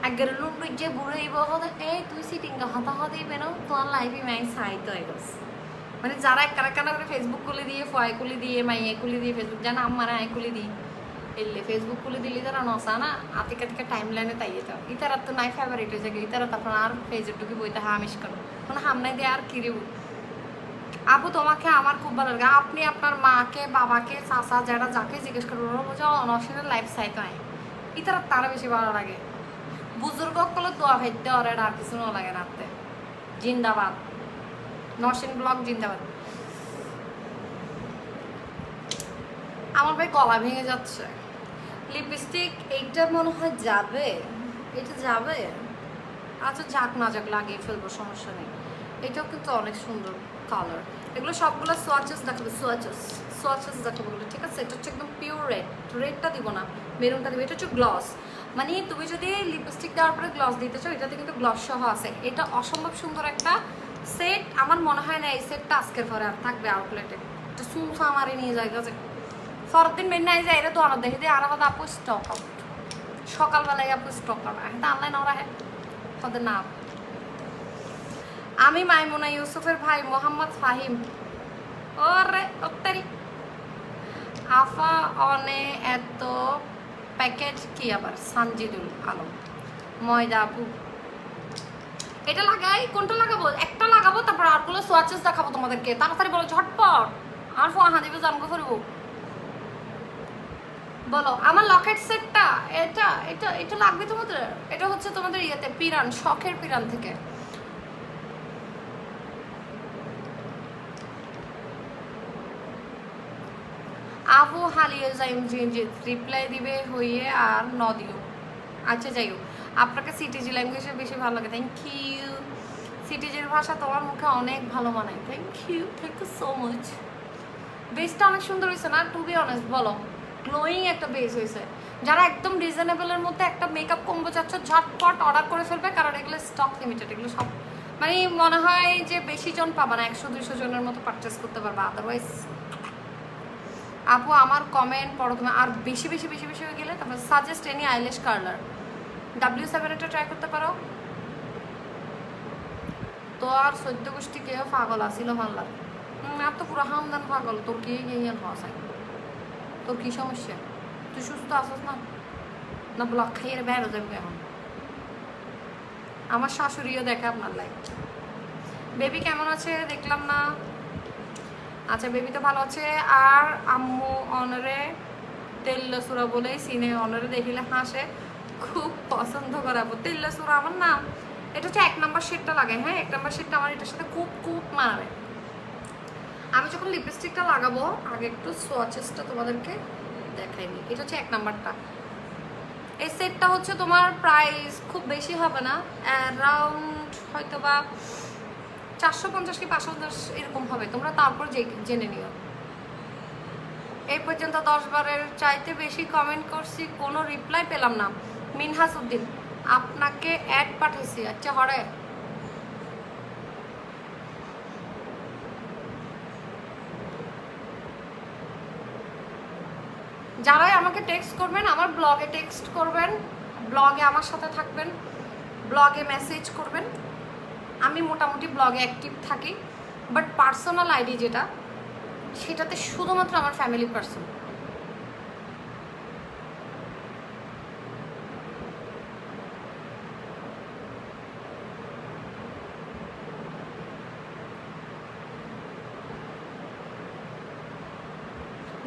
আগের লোক যে বুড়ো এই বহত এই তুই সিটিং হতা হতে পেন তোমার লাইফে মাই সাইতো আইগস। মানে যারা কারা কারা করে ফেসবুক খুলে দিয়ে ফয় খুলে দিয়ে মাইয়ে খুলে দিয়ে ফেসবুক জানা আমার আই খুলে দিই এলে ফেসবুক খুলে দিলি তারা নসা না আতিকা থেকে টাইম লাইনে তাই যেত ইতারা তো নাই ফেভারিট হয়ে যায় ইতারা তখন আর ফেসের ঢুকে বইতে হামিশ করো তখন হামনাই দিয়ে আর কিরিব। আপু তোমাকে আমার খুব ভালো লাগে, আপনি আপনার মাকে বাবাকে চাচা যারা যাকে জিজ্ঞেস করবেন ওরা বোঝা অনসিনের লাইফ সাইতো আয় ইতারা তারা বেশি ভালো লাগে। বুজুর্গ কলে দোয়া ভাইতে ওরে আর কিছু না লাগে রাতে। জিন্দাবাদ নরসিন ব্লগ জিন্দাবাদ। আমার ভাই গলা ভেঙে যাচ্ছে। লিপস্টিক এইটা মনে হয় যাবে, এটা যাবে। আচ্ছা যাক না যাক লাগিয়ে ফেলবো সমস্যা নেই। এটাও কিন্তু অনেক সুন্দর কালার। এগুলো সবগুলো সোয়াচেস দেখাবো, সোয়াচেস দেখাবো ঠিক আছে। এটা হচ্ছে একদম পিওর রেড, রেডটা দিব না মেরুনটা দিব। এটা হচ্ছে গ্লস, মানে তুমি যদি লিপস্টিক দেওয়ার পরে গ্লস দিতে চাও এটাতে কিন্তু গ্লস সহ আছে। এটা অসম্ভব সুন্দর একটা সেট। আমার মনে হয় না এই সেটটা আজকের পরে আর থাকবে আউটলেটে, একটা সুফা মারি নিয়ে যায় গেছে পরের দিন মেন নাই যায় এটা তো আলাদা দেখে দিয়ে আর আমাদের আপু স্টক আউট সকালবেলায় আপু স্টক আউট এখন অনলাইন ওরা হ্যাঁ তাদের নাম আমি মাইমুনা ইউসুফের ভাই মোহাম্মদ ফাহিম ওরে ওত্তারি আফা অনে এত প্যাকেট কি আবার সানজিদুল আলম ময়দা আপু এটা লাগাই কোনটা লাগাবো একটা লাগাবো তারপর আরগুলো সোয়াচেস দেখাবো তোমাদেরকে তাড়াতাড়ি বলো ঝটপট আর ফোন হাতে জানবো করবো বলো আমার লকেট সেটটা এটা এটা এটা লাগবে তোমাদের এটা হচ্ছে তোমাদের ইয়েতে পিরান শখের পিরান থেকে আবু হালিয়া যাইম যে রিপ্লাই দিবে হইয়ে আর ন দিও আচ্ছা যাই হোক আপনাকে সিটিজি ল্যাঙ্গুয়েজে বেশি ভালো লাগে থ্যাংক ইউ সিটিজির ভাষা তোমার মুখে অনেক ভালো মানায় থ্যাংক ইউ সো মাচ বেসটা অনেক সুন্দর হয়েছে না টু বি অনেস্ট বলো গ্লোয়িং একটা বেস হয়েছে যারা একদম রিজনেবলের মধ্যে একটা মেকআপ কম্বো চাচ্ছ ঝটপট অর্ডার করে ফেলবে কারণ এগুলো স্টক লিমিটেড এগুলো সব মানে মনে হয় যে বেশি জন পাবা না 100-200 জনের মতো পারচেস করতে পারবা আদারওয়াইজ আপু আমার কমেন্ট পড়ো তুমি আর বেশি বেশি বেশি বেশি হয়ে গেলে তারপর suggest any eyelash colour W7 এটা ট্রাই করতে পারো তো আর 14 গোষ্ঠী কেউ পাগল আসিল মাল্লা আর তো পুরো হামদান পাগল তোর কি ইয়ে হওয়া চাই তোর কি সমস্যা তুই সুস্থ আসস না না ব্লক খাইয়ে বের হয়ে যাবে এখন আমার শাশুড়িও দেখে আপনার লাইফ বেবি কেমন আছে দেখলাম না আচ্ছা বেবি তো ভালো আছে আর আম্মু অনরে তেল্লাসুরা বলেই সিনে অনরে দেখিলে হাসে খুব পছন্দ করাবো তেল্লাসুরা আমার নাম এটা হচ্ছে 1 নাম্বার শেডটা লাগে হ্যাঁ 1 নাম্বার শেডটা আমার এটার সাথে খুব খুব মানাবে আমি যখন লিপস্টিকটা লাগাবো আগে একটু সোয়াচেসটা তোমাদেরকে দেখাই দিই এটা হচ্ছে 1 নাম্বারটা এই সেটটা হচ্ছে তোমার প্রাইস খুব বেশি হবে না অ্যারাউন্ড হয়তো বা 450 কি 550 এরকম হবে তোমরা তারপর জেনে নিও এই পর্যন্ত 10 বারের চাইতে বেশি কমেন্ট করছি কোনো রিপ্লাই পেলাম না মিনহাস উদ্দিন আপনাকে অ্যাড পাঠাইছি আচ্ছা হরে যারাই আমাকে টেক্সট করবেন আমার ব্লগে টেক্সট করবেন ব্লগে আমার সাথে থাকবেন ব্লগে মেসেজ করবেন আমি মোটামুটি ব্লগে অ্যাক্টিভ থাকি বাট পার্সোনাল আইডি যেটা সেটাতে শুধুমাত্র আমার ফ্যামিলি পার্সন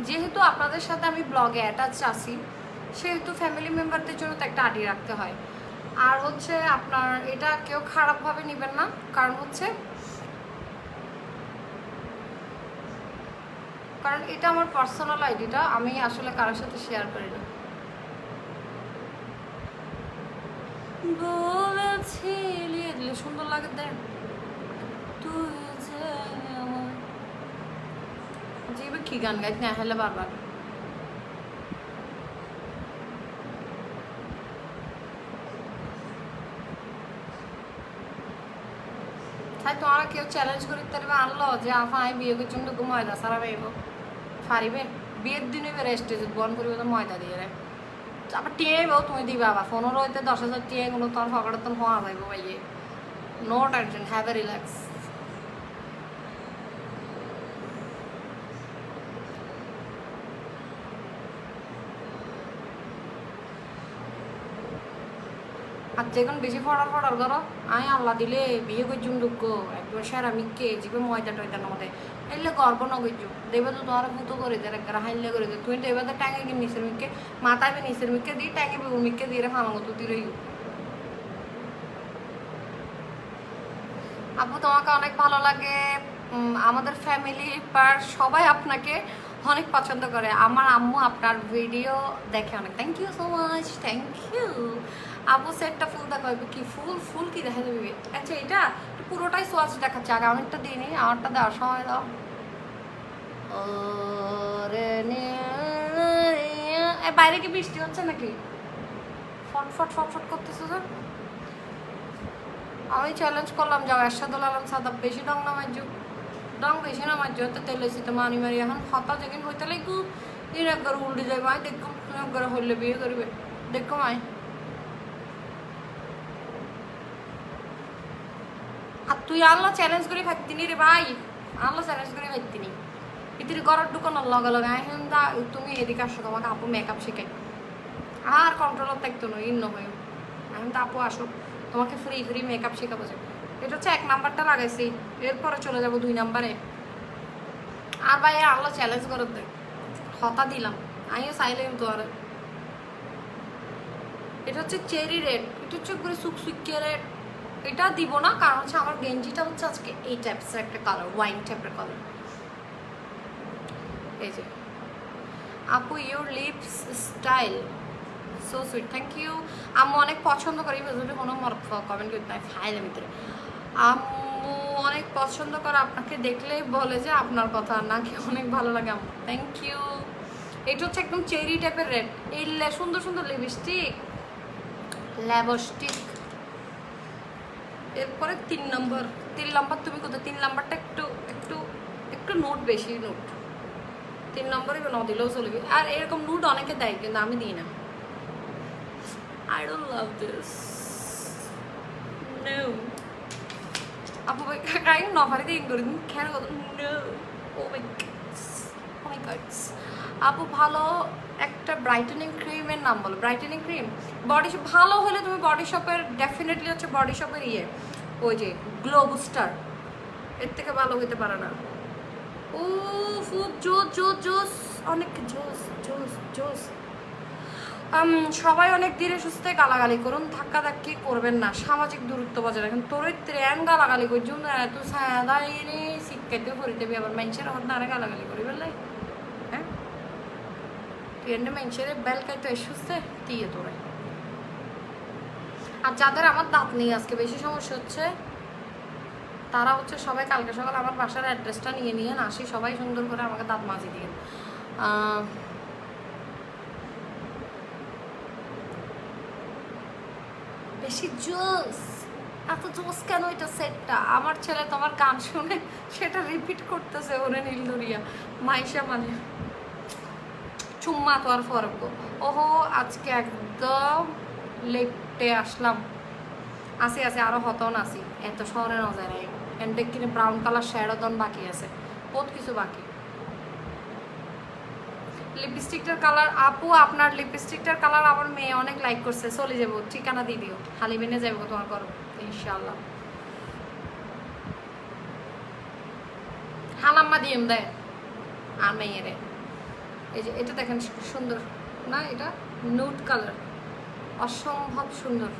যেহেতু আপনাদের সাথে আমি ব্লগে অ্যাটাচ আছি সেহেতু ফ্যামিলি মেম্বারদের জন্য তো একটা আইডি রাখতে হয় আর হচ্ছে আপনার এটা কেউ খারাপভাবে নেবেন না কারণ এটা আমার পার্সোনাল আইডিটা আমি আসলে কারোর সাথে শেয়ার করি না বলেছিলি দিলে সুন্দর লাগে দেন তুই যে আমার জিবে কি গান গাইতে না হেলে বারবার তাই তোমরা কেউ চ্যালেঞ্জ করি পারবে আনলো যে আফা আমি বিয়ে করছি তো ময়দা সারা পাইব পারিবে বিয়ের দিনে রেস্টে বন করিব তো ময়দা দিয়ে রে আবার টিয়েও তুমি দিবা আবার 15 হইতে 10,000 টিয়েগুলো তোর ফকড়ে তো হওয়া যাইব ভাইয়ে no tension have a relax আর যেখন বেশি ফড়ার করো আমি আল্লাহ দিলে বিয়ে করছুম দুঃখ একবার সেরা মিকে জিবে ময়দা টয়দা নদে এলে গর্ব নগেছু দেবে তো তোমার ভূতো করে দেয় একবার হাইলে করে দে তুই তো এবার তো ট্যাঙ্গে কি নিচের মিকে মাথায় নিচের মিকে দিই ট্যাঙ্গে মিকে দিয়ে রেখে আমার মতো দিলেই আপু তোমাকে অনেক ভালো লাগে আমাদের ফ্যামিলি পার সবাই আপনাকে অনেক পছন্দ করে আমার আম্মু আপনার ভিডিও দেখে অনেক thank you so much thank you আপু সেটটা ফুল দেখাবে কি ফুল কি দেখা যাবে আচ্ছা এটা পুরোটাই সোয়াচ দেখাচ্ছে আগে অনেকটা দিইনি আমারটা দেওয়ার সময় দাও বাইরে কি বৃষ্টি হচ্ছে নাকি ফটফট ফটফট করতেছো তো আমি চ্যালেঞ্জ করলাম যাও এরশাদুল আলম সাদাব বেশি ডং নামাই যুগ দাম বেশি না মাঝে হতে তেল এসে তো মানি মারি এখন হতা যেদিন হইতে লাগু এর একবার উল্টে যাই মাই দেখো একবার হইলে বিয়ে করবে দেখো মাই আর তুই আল্লাহ চ্যালেঞ্জ করে খাইতিনি রে ভাই আল্লাহ চ্যালেঞ্জ করে খাইতিনি ইতির ঘরের দোকানের লগে লগে এখন দা তুমি এদিকে আসো তোমাকে আপু মেকআপ শেখাই আর কন্ট্রোলার থাকতো না ইন্ন হয়ে এখন তো আপু আসো তোমাকে ফ্রি ফ্রি মেকআপ শেখাবো যে এটা হচ্ছে 1 নাম্বারটা লাগাইছি এরপরে চলে যাবো 2 নাম্বারে আর ভাই আল্লাহ চ্যালেঞ্জ করে দেয় হতা দিলাম আমিও চাইলে কিন্তু আর এটা হচ্ছে চেরি রেড এটা হচ্ছে করে সুকসুকিয়া রেড এটা দিব না কারণ হচ্ছে আমার গেঞ্জিটা হচ্ছে আজকে এই টাইপসের একটা কালার ওয়াইন টাইপের কালার এই যে আপু your lips style so sweet thank you আম্মু অনেক পছন্দ করি যদি কোনো কমেন্ট করতে হয় ফাইলের ভিতরে আম্মু অনেক পছন্দ করে আপনাকে দেখলেই বলে যে আপনার কথা নাকি অনেক ভালো লাগে আম্মু থ্যাংক ইউ এটা হচ্ছে একদম চেরি টাইপের রেড এই সুন্দর সুন্দর লিপস্টিক ল্যাবস্টিক এরপরে 3 নম্বর তুমি কোথায় 3 নাম্বারটা একটু একটু একটু নোট বেশি নোট 3 নম্বরে ন দিলেও চলবে আর এরকম নোট অনেকে দেয় কিন্তু আমি দিই না I don't love this no আপু ভাই কাই নফারে দিন করে দিন কেন no oh my god আপু ভালো একটা ব্রাইটেনিং ক্রিমের নাম বলো ব্রাইটেনিং ক্রিম বডি ভালো হলে তুমি বডি শপের ডেফিনেটলি হচ্ছে বডি শপের ওই যে গ্লো বুস্টার এর থেকে ভালো হইতে পারে না ও ফুড জোস জোস জোস অনেক জোস জোস জোস সবাই অনেক ধীরে সুস্থে গালাগালি করুন ধাক্কা ধাক্কি করবেন না সামাজিক দূরত্ব বজায় রাখুন তোর ট্রেন গালাগালি করছুন তুই সাদাইরে শিক্ষাইতে করে দেবি আবার মানুষের আমার না গালাগালি করি বললাই হ্যাঁ ট্রেনে মানুষের বেলকাইতে সুস্থে দিয়ে তোরে আর যাদের আমার দাঁত নেই আজকে বেশি সমস্যা হচ্ছে তারা হচ্ছে সবাই কালকে সকাল আমার বাসার অ্যাড্রেসটা নিয়ে আসি সবাই সুন্দর করে আমাকে দাঁত মাজি দিয়ে বেশি জোস এত জোস কেন এটা সেটটা আমার ছেলে তোমার গান শুনে সেটা রিপিট করতেছে ওরে নীলদরিয়া মাইশা মানে চুম্মা তো আর ফরক ওহো আজকে একদম লেটে আসলাম আসি আরো হতন আসি এত শহরে নজর নাই এন্ডে কিনে ব্রাউন কালার শ্যাডোদন বাকি আছে বহুত কিছু বাকি লিপস্টিকটার কালার আপু আপনার লিপস্টিকটার কালার আমার মেয়ে অনেক লাইক করছে চলে যাবো ঠিকানা দিয়ে দিও হালিমেনে যাবো তোমার করো ইনশাল্লাহ হালাম্মা দিম দেয় আর মেয়েরে এই যে এটা দেখেন সুন্দর না এটা নুড কালার অসম্ভব সুন্দর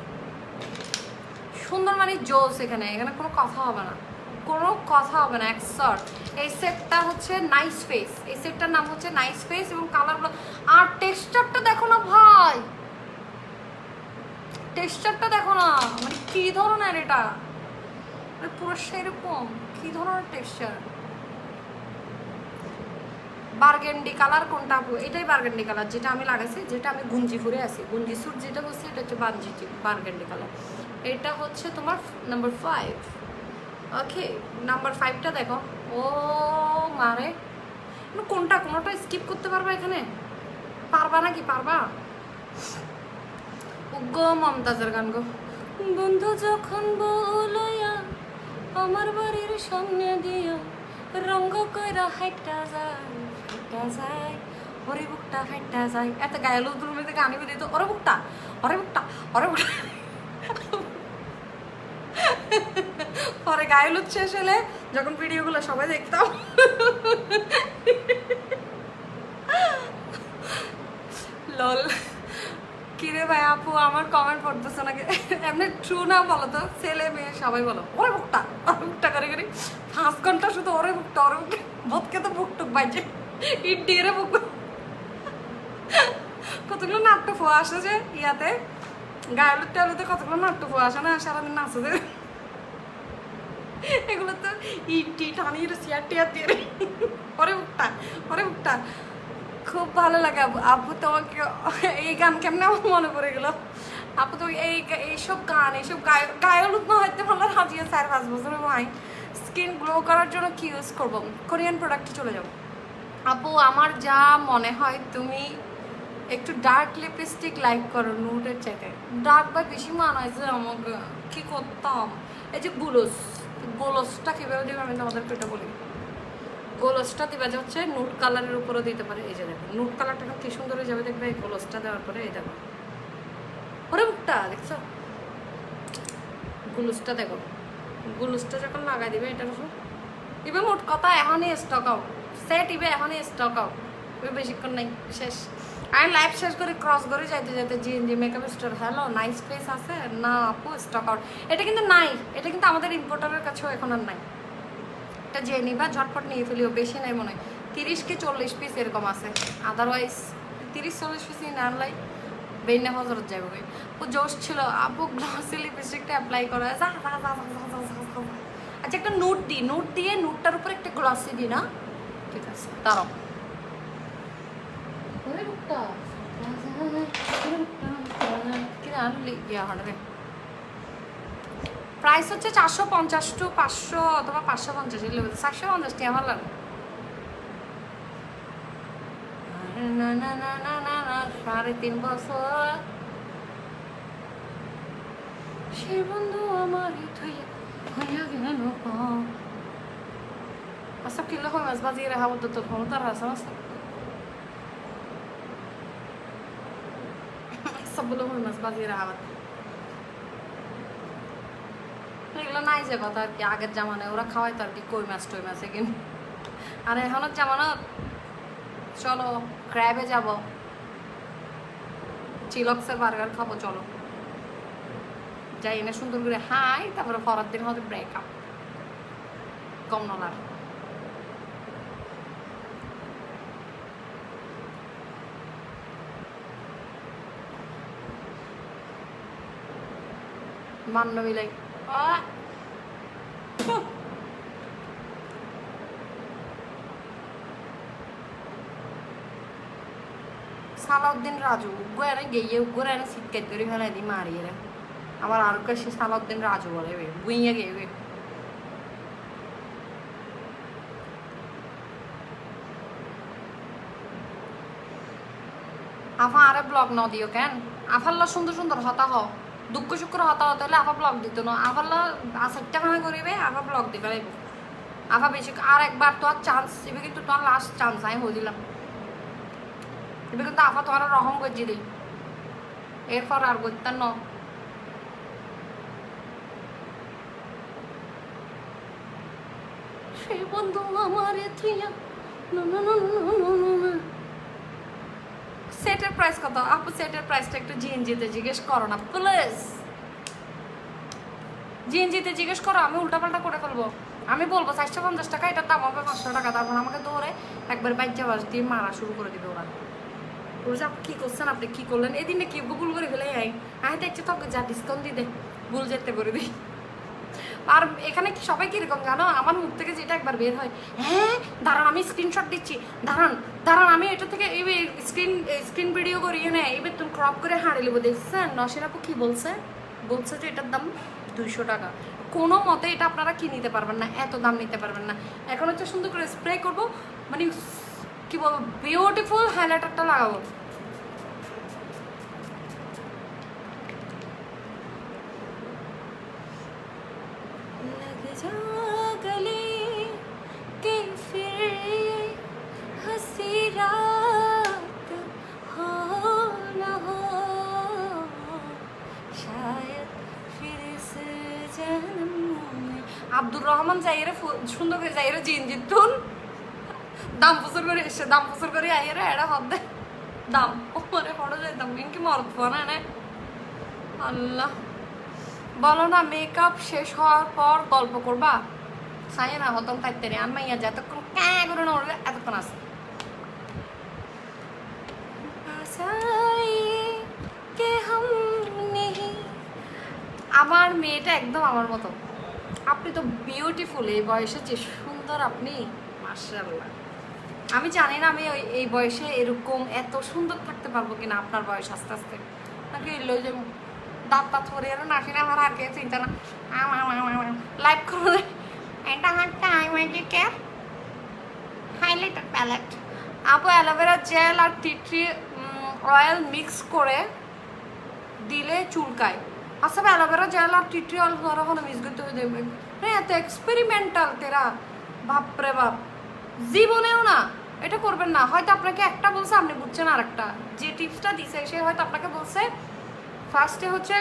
সুন্দর মানে জোস এখানে কোনো কথা হবে না এই সেটটা হচ্ছে নাইস ফেস এই সেটটার নাম হচ্ছে নাইস ফেস এবং কালারগুলো আর টেক্সচারটা দেখো না ভাই টেক্সচারটা দেখো না মানে কি ধরনের এটা পুরো সেরকম কি ধরনের টেক্সচার বার্গেন্ডি কালার কোনটা আপু এটাই বার্গেন্ডি কালার যেটা আমি লাগাইছি যেটা আমি গুঞ্জি ফুরে আছি গুঞ্জি স্যুট যেটা হচ্ছে এটা হচ্ছে বার্গেন্ডি কালার এটা হচ্ছে তোমার নাম্বার 5 ওকে নাম্বার 5টা দেখো ও মারে কোনোটা স্কিপ করতে পারবা এখানে পারবা নাকি পারবা গো মমতাজের গান গো বন্ধু যখন বলয়া আমার বাড়ির সামনে দিয়া রঙ্গ কইরা হাইটা যায় ওরে বুকটা হাইটা যায় এত গায়েলো তুমি থেকে গানি দিত ওরে বুকটা পরে গায়ে লুচ্ছে আসলে যখন ভিডিওগুলো সবাই দেখতাম লল কিরে ভাই আপু আমার কমেন্ট পড়তেছে নাকি এমনি ট্রু না বলো তো ছেলে মেয়ে সবাই বলো ওরে বুকটা করে 5 ঘন্টা শুধু ওরে বুকটা বোধকে তো বুকটুক বাইছে ইট দিয়ে বুক কতগুলো নাট্য ফোয়া আসে যে ইয়াতে গায়ে লুটতে কতগুলো নাট্য ফোয়া আসে না সারাদিন নাচে যে এগুলো তো ইটি টানিয়ে চেয়ার টিয়ার দিয়ে ওরে বুকটা খুব ভালো লাগে আপু তোমাকে এই গান কেমন আমার মনে পড়ে গেল আপু তো এইসব গান এইসব গায়ে লুকনো হইতে ভালো হাজিয়ে 4-5 বছর মাই স্কিন গ্লো করার জন্য কি ইউজ করবো? কোরিয়ান প্রোডাক্টে চলে যাবো। আপু আমার যা মনে হয় তুমি একটু ডার্ক লিপস্টিক লাইক করো নুডের চাইতে। ডার্ক বা বেশি মানায় যে আমাকে, কি করতাম? এই যে গোলসটা কীভাবে দেবে আমি তোমাদেরকে এটা বলি। গোলসটা দিবা যে হচ্ছে নুড কালারের উপরও দিতে পারে। এই যে দেখো নুড কালারটা কি সুন্দর হয়ে যাবে দেখবে এই গোলসটা দেওয়ার পরে। এই দেখো ওরে মুখটা দেখছো, গুলুসটা দেখো, গুলুসটা যখন লাগাই দিবে এটার উপর ইবে মোট কথা এখনই স্টক আউট সেট, ইবে এখনই স্টক আউট, ইবে বেশিক্ষণ নাই, শেষ। আমি লাইভ শেষ করে ক্রস করে যাইতে যাইতে জি makeup store, hello nice place আছে না আপু, স্টক আউট। এটা কিন্তু নাই, এটা কিন্তু আমাদের ইম্পোর্টারের কাছেও এখন আর নাই। এটা যে নিবা ঝটপট নিয়ে ফেলিও, বেশি নাই মনে হয় 30 কি 40 পিস এরকম আছে, আদারওয়াইজ 30-40 পিস নিয়ে আনলাই বেইনা হজরত যাবে। ও জোশ ছিল আপু গ্লসি লিপস্টিকটা অ্যাপ্লাই করা। আচ্ছা একটা নোট দিই, নোট দিয়ে নোটটার উপর একটা গ্লসি দিই না, ঠিক আছে দাঁড়াও। প্রাইস হচ্ছে 450 to 500 অথবা 550, 450 টাকা আমার লাগে। না না না না না না 3.5 বছর সে বন্ধু আমার আচ্ছা কিলো হয় মাছ বাজিয়ে রাখা মতো তো ক্ষমতার আছে না সবগুলো হয় মাছ বাজিয়ে রাখা এগুলো নাই যে কথা আর কি। আগের জামানায় ওরা খাওয়াই তো আর কি কই মাছ টই মাছে কিন্তু, আর এখনের জামানা চলো ক্র্যাবে যাব, চিলক্সের বার্গার খাবো, চলো যাই এনে সুন্দর করে হাই, তারপরে পরের দিন হয়তো ব্রেকআপ কম নলার। মান্য মিলাই সালাউদ্দিন রাজু উগ্রে গিয়ে উগ্রে শীতকাল করে ফেলে দিই মারিয়ে রে আমার আর সে সালাউদ্দিন রাজু বলে বুইয়া গিয়ে আফা আরে ব্লগ ন দিও কেন? আফাল্লা সুন্দর সুন্দর হতা হ, দুঃখ শুক্র হতা হতে হলে আফা ব্লগ দিত না। আফাল্লা 7টা খানা করিবে আফা ব্লগ দিবে লাগবে। আফা বেশি আর একবার তো আর চান্স এবে, কিন্তু তোমার লাস্ট চান্স আমি হয়ে দিলাম এবে, কিন্তু আফা তোমার রহম গজি দিই, এরপর আর করতেন ন। সে বন্ধু আমার সেটের প্রাইস কত আপু? সেটের প্রাইসটা একটু জিএনজিতে জিজ্ঞেস করো না প্লিজ, জিএনজিতে জিজ্ঞেস করো, আমি উল্টাপাল্টা করে ফেলবো। আমি বলবো 450 টাকা, এটার দাম হবে 500 টাকা, তারপর আমাকে দৌড়ে একবার বাচ্চা বাস দিয়ে মারা শুরু করে দিবে ওরা। বলছে আপনি কী করছেন, আপনি কী করলেন এদিনে, কি ভুল করে ফেলে আমি দেখছি তোকে যা ডিসকাউন্ট দিই দে, ভুল যেতে করে দিই। আর এখানে কি সবাই কীরকম জানো, আমার মুখ থেকে যেটা একবার বের হয়, হ্যাঁ দাঁড়ান আমি স্ক্রিনশট দিচ্ছি, দাঁড়ান দাঁড়ান আমি এটা থেকে এই স্ক্রিন ভিডিও করিয়ে নেয়, এবার তুমি ক্রপ করে হাঁড়ি নেবো। দেখছেন নসিন আপু কী বলছে, বলছে যে এটার দাম 200 টাকা। কোনো মতে এটা আপনারা কি নিতে পারবেন না, এত দাম নিতে পারবেন না। এখন হচ্ছে সুন্দর করে স্প্রে করবো, মানে কি বলবো বিউটিফুল হাইলাইটারটা লাগাবো। আব্দুর রহমান যাইরে সুন্দর করে যাইরে জিনজিতুন দাম প্রচুর করে এসে দাম প্রচুর করে আইরে এটা হবে দাম ওপরে পড়ে যাইতাম কি মরদ ফোন না আল্লাহ। বলো না মেকআপ শেষ হওয়ার পর গল্প করবা, চাই না হতম থাকতে রে আমি মাইয়া যতক্ষণ ক্যাঁ করে নড়বে এতক্ষণ আছে। আমার মেয়েটা একদম আমার মতো, আপনি তো বিউটিফুল, এই বয়সে যে সুন্দর আপনি মাশাআল্লাহ। আমি জানি না আমি এই বয়সে এরকম এত সুন্দর থাকতে পারবো কিনা, আপনার বয়স আস্তে আস্তে নাকি এলো যে দাঁত তাত পরে এর নাকি না আমার আর কে চিন্তা না লাইভ করে এটা হচ্ছে আই ম্যাজিকের হাইলাইটার প্যালেট। আপু অ্যালোভেরা জেল আর টি ট্রি অয়েল মিক্স করে দিলে চুলকায়। আচ্ছা অ্যালোভেরা জেল আর টি ট্রি অয়েল ধরা হলো মিক্স করতে হয়ে দেবে। হ্যাঁ এত এক্সপেরিমেন্টাল তেরা, বাপরে বাপ। জীবনেও না এটা করবেন না। হয়তো আপনাকে একটা বলছে, আপনি বুঝছেন আর একটা। যে টিপসটা দিছে সে হয়তো আপনাকে বলছে ফার্স্টে হচ্ছে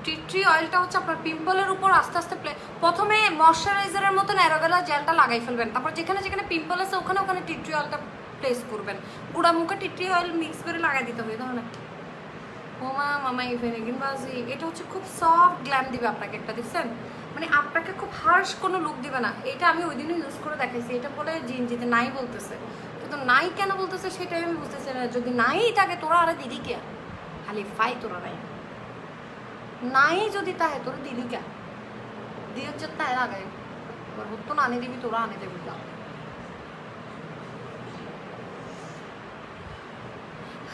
টি ট্রি অয়েলটা হচ্ছে আপনার পিম্পলের উপর আস্তে আস্তে প্রথমে ময়শ্চারাইজারের মতন অ্যালোভেরা জেলটা লাগাই ফেলবেন, তারপর যেখানে যেখানে পিম্পল আছে ওখানে ওখানে টি ট্রি অয়েলটা প্লেস করবেন। গুঁড়া মুখে টি ট্রি অয়েল মিক্স করে লাগাই দিতে হবে ধরনের। ওমা মামা ইভেনিগিন বাজি, এটা হচ্ছে খুব সফট গ্ল্যাম দিবে আপনাকে একটা, দেখছেন? মানে আপনাকে খুব হার্শ কোনো লুক দিবে না। এটা আমি ওই দিনই ইউজ করে দেখাইছি। এটা বলে জিনজিতে নাই বলতেছে, কিন্তু নাই কেন বলতেছে সেটাই আমি বুঝতেছি না। যদি নাই থাকে তোরা আরে দিদি কে খালি ফাই, তোরা নাই নাই যদি তাহে তোর দিদি কে দিয়ে হচ্ছে তাই লাগাই তো না আনে দিবি, তোরা আনে দেবি না।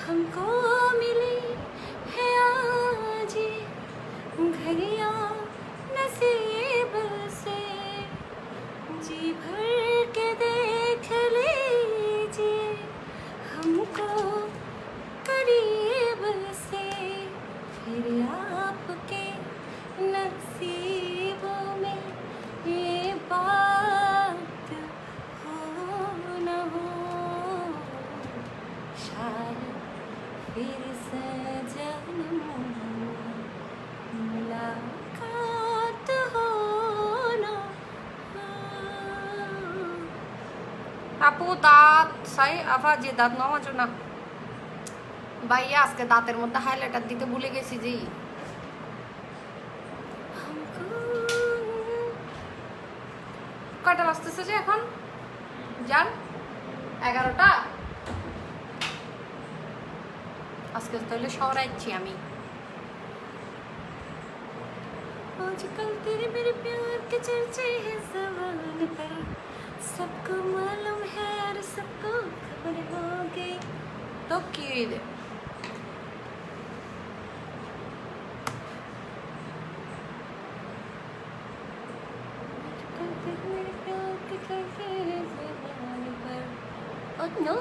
हमको मिली है आज घड़िया नसीब से, जी भर के देख लीजिए हमको करीब से, फिर आपके नसीबों में ये बात हो न हो, शायद फिर से जन्म मुलाकात हो न हो। আপু দাঁত সাই আফা যে দাঁত নমাজো না ভাইয়া, আজকে দাঁতের মধ্যে হাইলাইটার দিতে ভুলে গেছি। যে কয়টা বাজতেছে যে এখন যান 11টা। আজকে তাহলে শহরে যাচ্ছি আমি। आजकल तेरे मेरे प्यार के चर्चे हैं ज़बान पर, सबको मालूम है और सबको खबर हो गई। तो की दे आजकल तेरे मेरे प्यार के चर्चे हैं ज़बान पर। Oh no,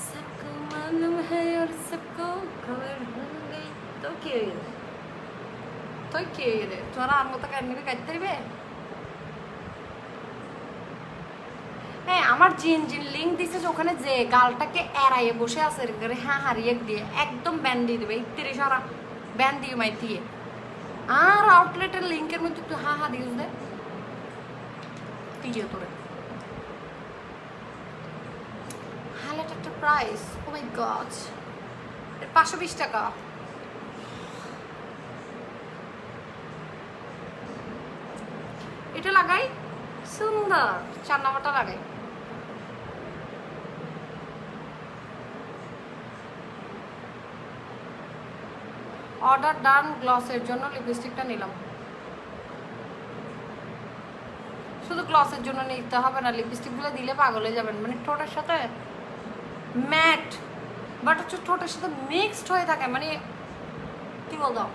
सबको मालूम है और सबको खबर हो गई। तो কি রে তোরা আর মতো কান্নি কাটতে দিবে? হ্যাঁ আমার জিন লিঙ্ক দিছে যে ওখানে যে গালটাকে এড়াইয়ে বসে আছে রে, হ্যাঁ হারিয়ে দিয়ে একদম ব্যান দিয়ে দেবে 31 হারা ব্যান দিয়ে মাই দিয়ে। আর আউটলেটের লিঙ্কের মধ্যে তুই হ্যাঁ দিস দে দিয়ে তোরে হাইলাইট একটা প্রাইস। ও মাই গড, 520 টাকা। এটা লাগাই সুন্দর, 4 নাম্বারটা লাগাই। অর্ডার ডান। গ্লসের জন্য লিপস্টিকটা নিলাম। শুধু গ্লসের জন্য নিতে হবে না, লিপস্টিকগুলো দিলে পাগল হয়ে যাবেন। মানে ঠোঁটের সাথে ম্যাট বাট হচ্ছে ঠোঁটের সাথে মিক্সড হয়ে থাকে। মানে কি বলতো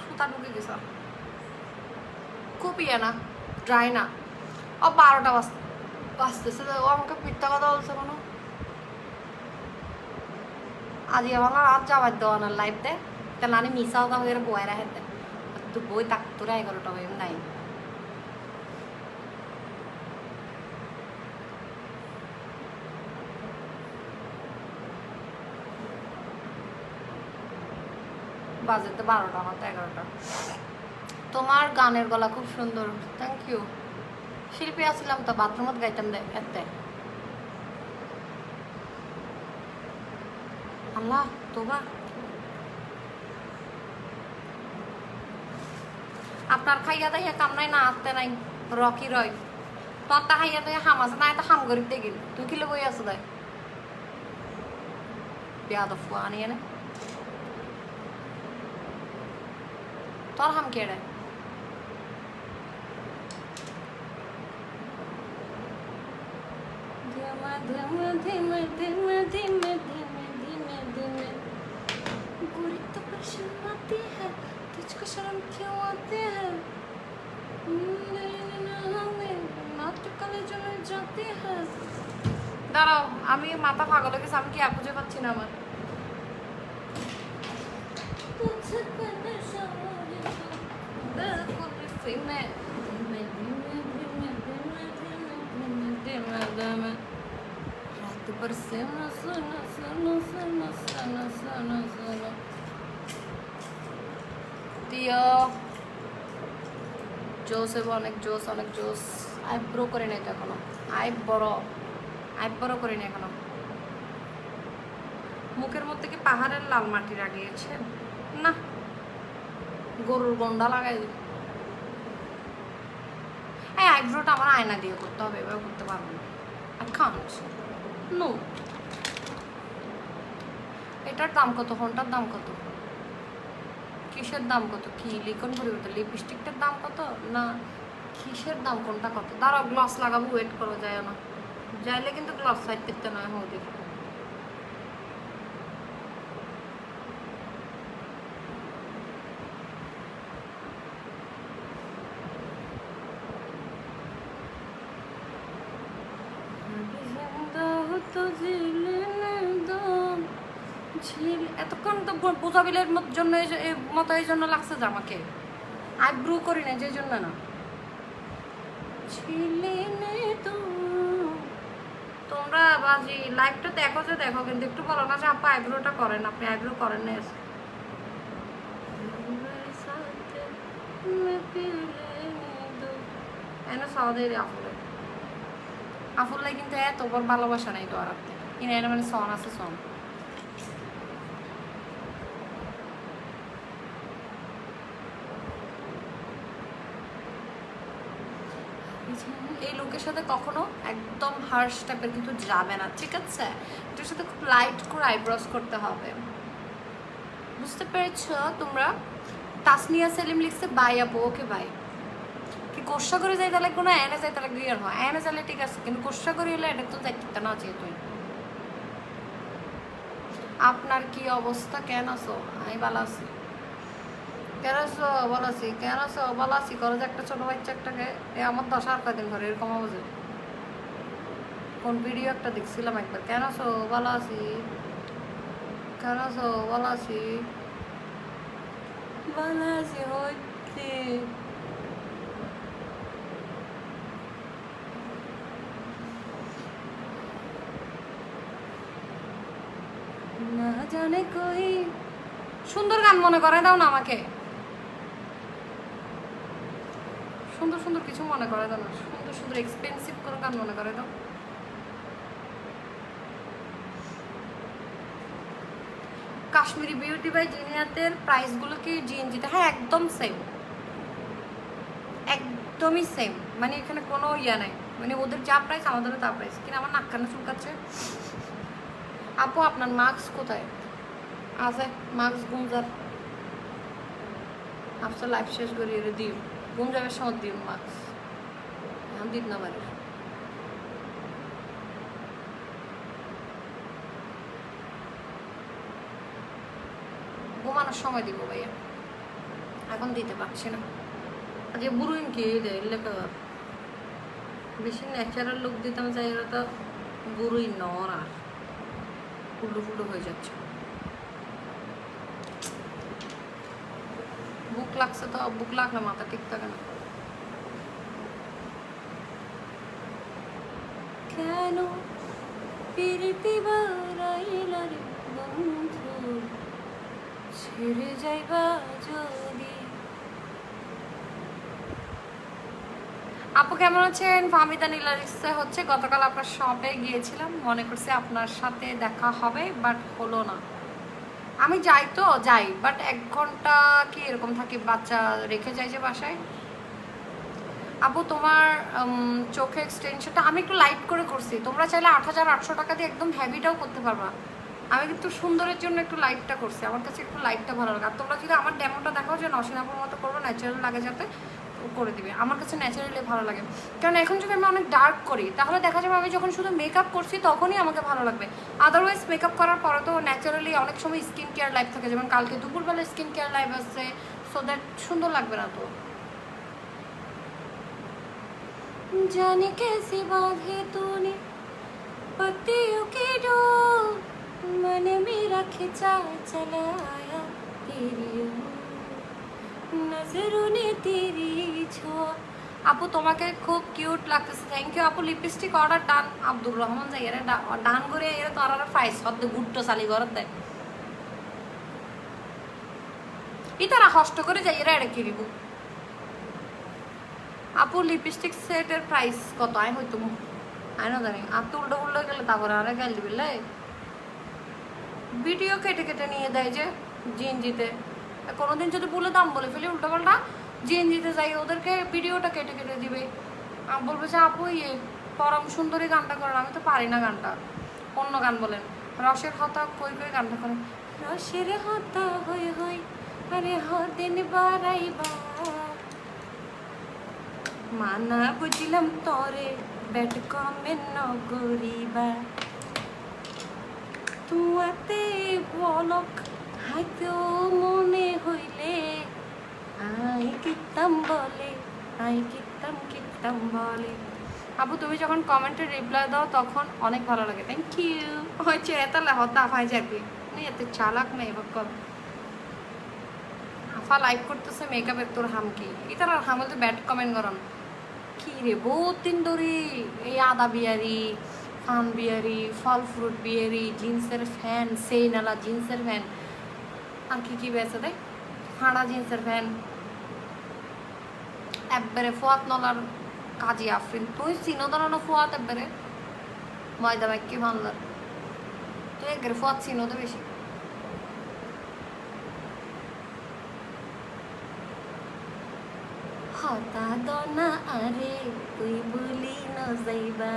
সুতা ঢুকে গেছে, খুব ইয়ে না, ড্রাই না। ও 12টা বাজতেছে, ও আমাকে মিথ্যা কথা বলছে কোনো। আজি আমার রাত যাবার দেওয়ানার লাইফতে তাহলে আমি মিশাও দা হয়ে বয়ে রাখতে তো বই তাক তোরা 11টা হয়ে নাই। বাজে তো 12টা, আমার তো 11টা। তোমার গানের গলা খুব সুন্দর, থ্যাংক ইউ। শিল্পী আসছিলাম তো বাথরুমত গাইতাম দে এতে। আল্লাহ তোবা, আপনার খাইয়া দাইয়া কাম নাই না আত্তে নাই রকি রয় তোর তা খাইয়া দাইয়া হাম আছে না, এটা হাম গরিব দেখিল তুই কিলে বই আছো দেয় পেয়াদ ফুয়া আনিয়ে নে তোর হাম কেড়ে। ধীমে ধীমে ধীমে ধীমে ধীমে ধীমে ধীমে पर शर्माती है तुझको शर्म क्यों आती है নাট্যকালে চলে যেতে হয় দাঁড়াও আমি মাথা পাগল হয়ে গেছে আমি কি আর খুঁজে পাচ্ছি না আমার রাত पर सुनो सुनो सुनो सुनो सुनो सुनो सुनो दिया জোস এবং অনেক জোস আইব্রো করে নাই তো এখনো আইব্রো করে নাই এখনো মুখের মধ্যে কি পাহাড়ের লাল মাটি লাগিয়েছে না গরুর গন্ডা লাগাই দিই এই আইব্রোটা আমার আয়না দিয়ে করতে হবে এভাবে করতে পারবো না আই কান্ট নো এটার দাম কত ফোনটার দাম কত কিসের দাম কত কি লিখন পরিবর্তন লিপস্টিকটার দাম কত না কিসের দাম কোনটা কত দাঁড়াও গ্লস লাগাবো ওয়েট করো যায় না যাইলে কিন্তু গ্লস সাইড করতে নয় হৌদি এতক্ষণ তো বোঝাবিলের জন্য মতো এই জন্য লাগছে যে আমাকে আইব্রু করি না যে জন্য না তোমরা বাজি লাইভটা দেখো যে দেখো কিন্তু একটু বলো না যে আপা আইব্রোটা করেন আপনি আইব্রো করেন না আফুল্লাই কিন্তু এত বড় ভালোবাসা নাই তো আর আপনি কিনা এটা মানে সন আছে সন এই লোকের সাথে কখনো একদম হার্শ টাইপের কিন্তু যাবে না ঠিক আছে এটার সাথে খুব লাইট করে আইব্রোস করতে হবে বুঝতে পেরেছো তোমরা তাসনিয়া সেলিম লিখছে বাই আপু ওকে বাই কি কোশ্চা করে যাই তাহলে কোনো এনে যাই তাহলে ক্লিয়ার হয় এনে যাইলে ঠিক আছে কিন্তু কোশ্চা করে এলে এটা তো দেখতে না যেহেতু আপনার কি অবস্থা কেন আছো আমি ভালো আছি কেন আছো ভালো আছি করো যে একটা ছোট বাচ্চা একটাকে আমার 10 আর কদিন ধরে এরকম অবস্থা কোন ভিডিও একটা দেখছিলাম একবার কেন আছো ভালো আছি হইতে না জানে কই সুন্দর গান মনে করে দাও না আমাকে সুন্দর সুন্দর কিছু মনে করে দাও না সুন্দর সুন্দর এক্সপেন্সিভ কোনো গান মনে করে দাও কাশ্মীরি বিউটি বাই জিনিয়াতের প্রাইসগুলো কি জিএনজিতে হ্যাঁ একদম সেম একদমই সেম মানে এখানে কোনো ইয়া নাই মানে ওদের যা প্রাইস আমাদেরও তা প্রাইস কিন্তু আমার নাক কান্না চুলকাচ্ছে আপু আপনার মাস্ক কোথায় আছে মাস্ক গুমজার আপনার লাইফ শেষ করি দিন ঘুম যাবে সময় দিন মাস্ক এখন দিন না পারে ঘুমানোর সময় দিব ভাইয়া এখন দিতে পারছি না আজকে বুড়ুইন কি লেখা বেশি ন্যাচারাল লুক দিতাম চাই এরা তো বুড়ুই নর আর ফুটো হয়ে যাচ্ছে বুক লাগছে তো বুক লাগলে মাথা ঠিক থাকে না কেন পিরিতি বারাইলা রে বন্ধু ছেড়ে যাইবা যদি আপু কেমন আছেন ফাহমিদা নীলারিক্সে হচ্ছে গতকাল আপনার শপে গিয়েছিলাম মনে করছি আপনার সাথে দেখা হবে বাট হলো না আমি যাই বাট 1 ঘন্টা কি এরকম থাকি বাচ্চা রেখে যাই যে বাসায় আপু তোমার চোখে এক্সটেনশনটা আমি একটু লাইট করে করছি তোমরা চাইলে 8800 টাকা দিয়ে একদম হেভিটাও করতে পারবা আমি কিন্তু সুন্দরের জন্য একটু লাইটটা করছি আমার কাছে একটু লাইটটা ভালো লাগে আর তোমরা যদি আমার ডেমোটা দেখাও যে নসিনাপুর মতো করবো ন্যাচারাল লাগে যাতে ও করে দিবে। আমার কাছে ন্যাচারালি ভালো লাগে, কারণ এখন যদি আমি অনেক ডার্ক করি তাহলে দেখা যাবে আমি যখন শুধু মেকআপ করছি তখনই আমাকে ভালো লাগবে। আদারওয়াইজ মেকআপ করার পরে তো ন্যাচারালি অনেক সময় স্কিন কেয়ার লাইফ থাকে, যেমন কালকে দুপুরবেলা স্কিন কেয়ার লাইফ আসছে, সো দ্যাট সুন্দর লাগবে না। তো জানি कैसी बात है तूने पत्तियों की डोर मन मेरा खिंचा चला आया तेरी नजरों ने तेरी ছোঁয়া। আপু তোমাকে খুব কিউট লাগতেছে, থ্যাংক ইউ আপু। লিপস্টিক অর্ডার ডান। আব্দুর রহমান যাই এরা ডান করে এরা তো আর ফাইস সদ্য গুট্টো চালি ঘরত দেয় ইতারা কষ্ট করে যাই এরা এটা কিনিব। আপু লিপস্টিক সেটের প্রাইস কত আয় হয়তো আয় না জানি। আর তো উল্টো উল্টো গেলে তারপরে আরে গাল দিবে ভিডিও কেটে কেটে নিয়ে দেয় যে জিনজিতে। কোনোদিন যদি বলে দাম বলে ফেলি উল্টো পাল্টা জিনজিতে যাই ওদেরকে ভিডিওটা কেটে কেটে দিবে। বলবে যে আপু ইয়ে পরম সুন্দরী গানটা করেন, আমি তো পারি না গানটা, অন্য গান বলেন। রসের হতা কই কই গানটা করেন, রসের হতা হই হই আরে হদিন বারাইবা মানা বুঝিলাম তরে ব্যাট কমে নগরিবা তুয়াতে বলক হয়তো মনে হইলে আই কিতাম বলে আই কিতাম বলে। আপু তুমি যখন কমেন্টে রিপ্লাই দাও তখন অনেক ভালো লাগে, থ্যাংক ইউ। হয়েছে এতালে হতা আফাই যাবি না, এত চালাক নেই বকল। আফা লাইক করতেছে মেকআপের তোর হাম কি ইতার হাম তো ব্যাড কমেন্ট করন কি রে বহুত দিন ধরে এই আদা বিয়ারি ফান বিয়ারি ফল ফ্রুট বিয়ারি জিন্সের ফ্যান সেই নালা জিন্সের ফ্যান আর কি বেছে দেয় ফাঁড়া জিন্সের ফ্যান একবারে ফোয়াত নলার কাজী আফরিন তুই চিনো দাঁড়ানো ফোয়াত একবারে ময়দা মাইকি ভাঙলার তুই একবারে ফোয়াত চিনো তো বেশি। হতা দনা আরে তুই বলি ন যাইবা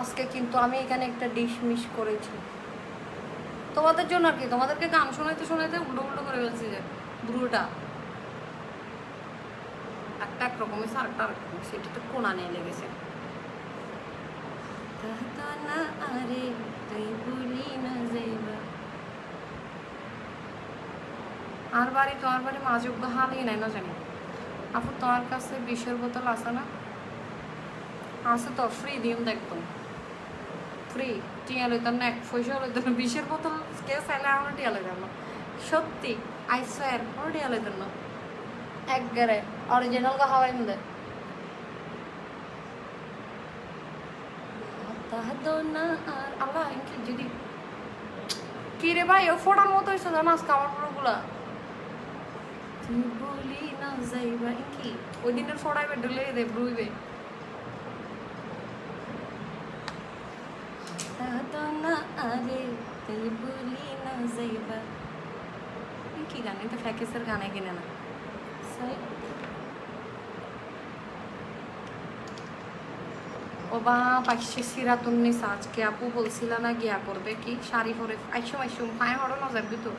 আজকে কিন্তু আমি এখানে একটা ডিশ মিস করেছি তোমাদের জন্য আর কি, তোমাদেরকে গান শোনাইতে শোনাইতে উল্টো উল্টো করে ফেলছি যে ব্রুটা একটা একরকম হয়েছে আরেকটা আরেকরকম, সেটা তো কোনা নিয়ে লেগেছে। আরে তুই বলি না যাইবা আর বাড়ি তোমার বাড়ি মাযোগ্য হালই নাই না জানি। আপু তোমার কাছে বিষের বোতল আছে না? আছে তো, ফ্রি দিম দেখতো ফ্রি টিয়া লইতাম না, এক পয়সা লইতাম না। বিষের বোতল কেউ চাইলে আমরা টিয়া লইতাম না, সত্যি আই সোয়ার আমরা টিয়া লইতাম না। এক গেরে অরিজিনাল কা হাওয়াই মধ্যে আর আল্লাহ ইনকে যদি কি রে ভাই ও ফোটার মতো হয়েছে জানো আজকে আমার পুরোগুলা তুই বলি না যাইবা কি ওই দিনের ফোড়াইবে ডলে দে ব্রুইবে না আরে তুই বলি না যাইবা কি গান, এটা ফ্যাকেসের গানে কিনে না। ও বা পাইছে সিরাতুন্নিসা আজকে আপু বলছিল না গিয়া করবে কি শাড়ি পরে আইসুম পায়ে হড়ানো যাবি তো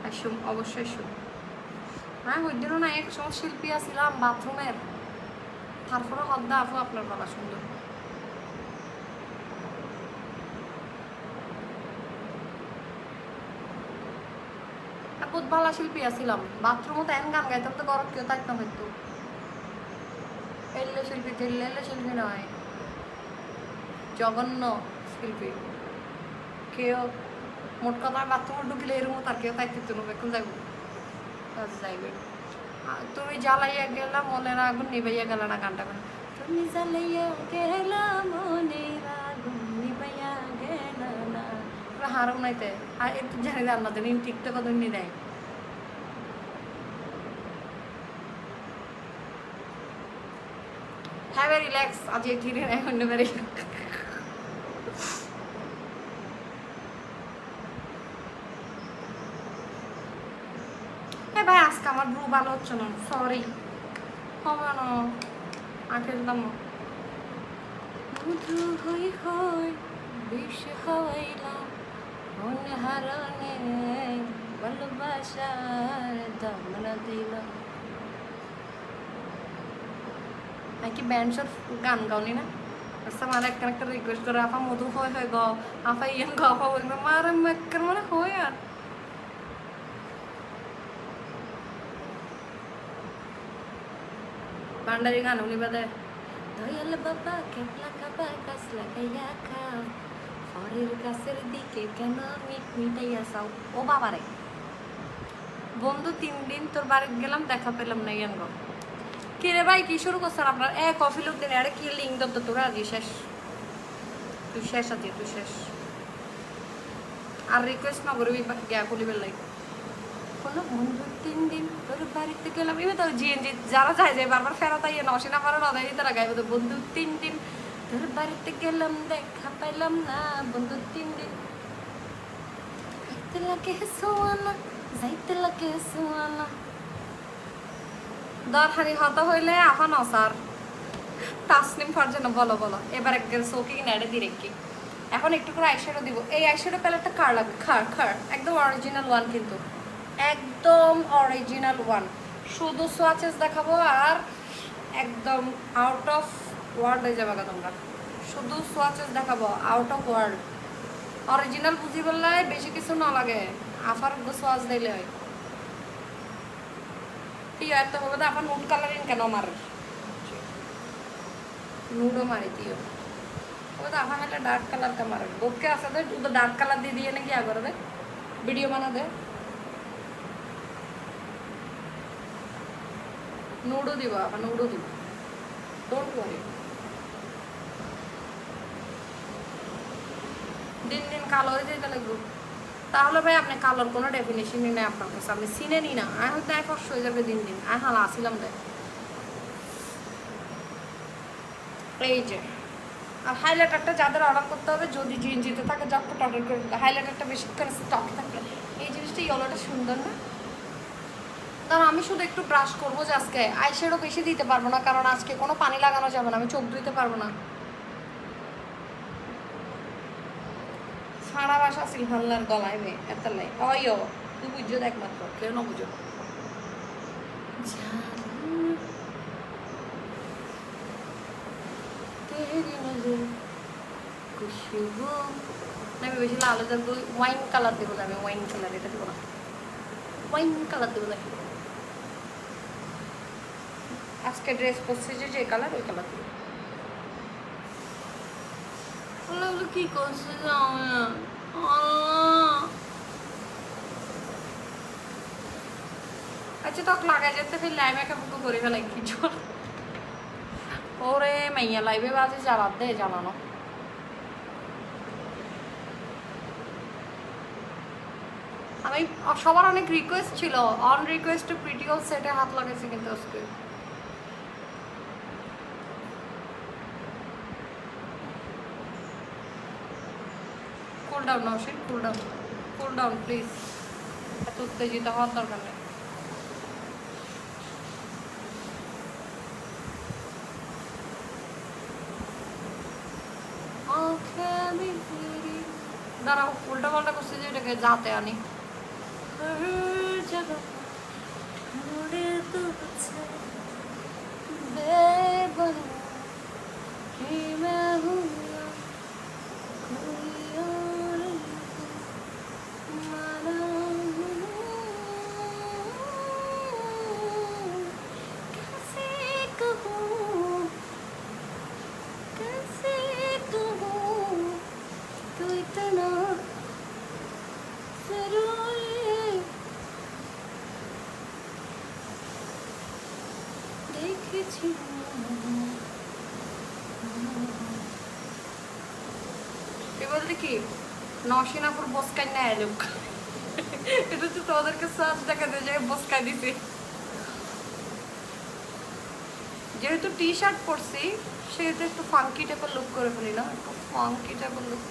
আইসুম অবশ্যই আইসুম। হ্যাঁ ওই দিনও না এক সময় শিল্পী আসছিলাম বাথরুমের, তারপরে হদ্দা আপু আপনার গলা সুন্দর। বহুত ভালো শিল্পী আসছিলাম বাথরুমও তো এন গান গাইতাম তো গরম কেউ থাকতাম হয়তো এলে শিল্পী এলে শিল্পী নয় জঘন্য শিল্পী কেউ মোট কথা বাথরুমে ঢুকলে এরকম তার কেউ তাই দিত না এখন যাইব যাইবে। তুমি জ্বালাইয়া গেলা মনের আগুন নিবাইয়া গেল না গানটা গান তুমি জ্বালাইয়া গেলা মনের আগুন নিবাইয়া গেল না হারম নাইতে আর একটু জানি জানা দেন ঠিকটা কত নি দেয়। হ্যাভ এ রিল্যাক্স আজ এক দিনে নাই অন্য বারে ভাই আজকে আমার ব্রু ভালো হচ্ছে না, সরি হবে না আখের দাম মধু হই হই বিষ হইলাম মন হারণে ভালোবাসার দাম না দিলাম। কি ব্যান্ডসর গান গাওনি না? আচ্ছা আমার একটা রিকোয়েস্ট করে আপা মধু হয় হয় গ আপা ইয়ান গ আপা বলল মার মেক্কার মানে হয় আর ভান্ডারি গান উনি বাদে দয়াল বাবা কেবলা কাবা গাছ লাগাইয়া খাও ফরের গাছের দিকে কেন মিট মিটাইয়া চাও। ও বাবারে বন্ধু 3 দিন তোর বাড়িতে গেলাম দেখা পেলাম না ইয়ান গো। কি রে ভাই কি শুরু করছেন আপনার? কফি লোক দিন আরে কি লিঙ্ক দত্ত তোরা আজ শেষ, তুই শেষ আছি তুই শেষ। আর রিকোয়েস্ট না করবি গ্যা খুলিবেন লাইক কোনো বন্ধু 3 দিন তোর বাড়িতে গেলাম এবার তো জিএনজি যারা যায় যায় বারবার ফেরত আইয়ে নসিনা পারো না দেয় তারা গাইবে তো বন্ধু 3 দিন তোর বাড়িতে গেলাম দেখা পাইলাম না বন্ধু 3 দিন যাইতে লাগে সোয়ানা যাইতে লাগে সোয়ানা দরহারি হতা হইলে আফা নসার তাসনিম ফারজানা বলো বলো এবার একবার সোকি নেড়ে দি রেখে এখন একটু করে আইশ্যাডো দিব। এই আইশ্যাডো প্যালেটটা কার লাগবে? খার একদম অরিজিনাল ওয়ান, কিন্তু একদম অরিজিনাল ওয়ান। শুধু সোয়াচেস দেখাবো আর একদম আউট অফ ওয়ার্ল্ড হয়ে যাবে তোমরা। শুধু সোয়াচেস দেখাবো আউট অফ ওয়ার্ল্ড। অরিজিনাল বুঝি বললে বেশি কিছু না লাগে, আফার সোয়াচ দিলে হয়। ঠিক আছে তো বলবো আপনার নুড কালারিং কেন মার নুডও মারি দিও वो तो आहा है डार्क कलर का मारे बोक के आसा दे तो डार्क कलर दे दिए ना क्या कर दे वीडियो बना दे नूडो दिवा अपन नूडो दिवा डोंट वरी दिन दिन কালো হয়ে যেতে লাগবে তাহলে ভাই আপনি কালোর কোনো ডেফিনেশনই নেই আপনার কাছে, আপনি চিনেনই না। আয় হয়তো এক কষ্ট হয়ে যাবে দিন দিন। আয় হাল আসিলাম দেয় এই যে। আর হাইলাইটারটা যাদের অর্ডার করতে হবে যদি জিনজিতে থাকে যতটা অর্ডার করে হাইলাইটারটা বেশিক্ষণ স্টক থাকলে এই জিনিসটা ইয়েলোটা সুন্দর না। কারণ আমি শুধু একটু ব্রাশ করবো যে আজকে আইশ্যাডো বেশি দিতে পারবো না, কারণ আজকে কোনো পানি লাগানো যাবে না, আমি চোখ ধুইতে পারবো না। সারা বাসা সিলভাল্লার গলায় মে এত লাই অয়ো তুই বুঝছো একমাত্র কেউ না বুঝো খুশবু আমি বেশি লাল দেবো ওয়াইন কালার দেবো আমি ওয়াইন কালার এটা দেবো না ওয়াইন কালার দেবো না আজকে ড্রেস পরছে যে কালার ওই কালার দেবো। কি করছে আচ্ছা তক লাগাই যেতে ফির লাইভে কাপড় করে ফেলাই কিছু ওরে মাইয়া লাইভে বাজে জ্বালাত দে জ্বালানো। আমি সবার অনেক রিকোয়েস্ট ছিল অন রিকোয়েস্ট প্রিটিকল সেটে হাত লাগাইছি কিন্তু আজকে cool down Nowshin cool down please এত উত্তেজিত হওয়ার দরকার নেই। দাঁড়াও উল্টা পাল্টা করছি যে এটাকে যাতে আনি বলতে কি নওশিনাপুর বসকাই না এলো এটা তো তোদেরকে সাজ দেখাতে যায় বসকাই দিতে যেহেতু টি শার্ট পরছি সেহেতু একটু ফাঙ্কি টাইপের লুক করে ফেলি না একটু ফাঙ্কি টাইপের লুক।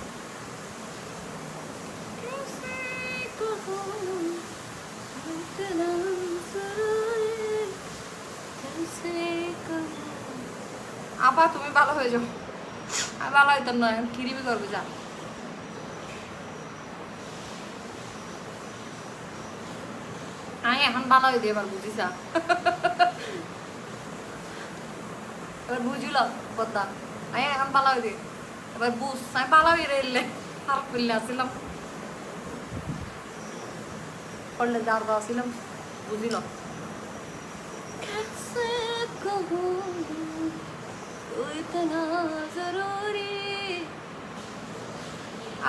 আপা তুমি ভালো হয়ে যাও, আমি ভালো হইতাম না, কিরিবি করবে যা। আমি এখন ভালো হয়ে দিয়ে এবার বুঝিস এবার বুঝিল কথা, আমি এখন ভালো হয়ে দিয়ে এবার বুঝ, আমি ভালো হয়ে রইলে আর করলে আসছিলাম পড়লে যার দেওয়া ছিলাম বুঝিল।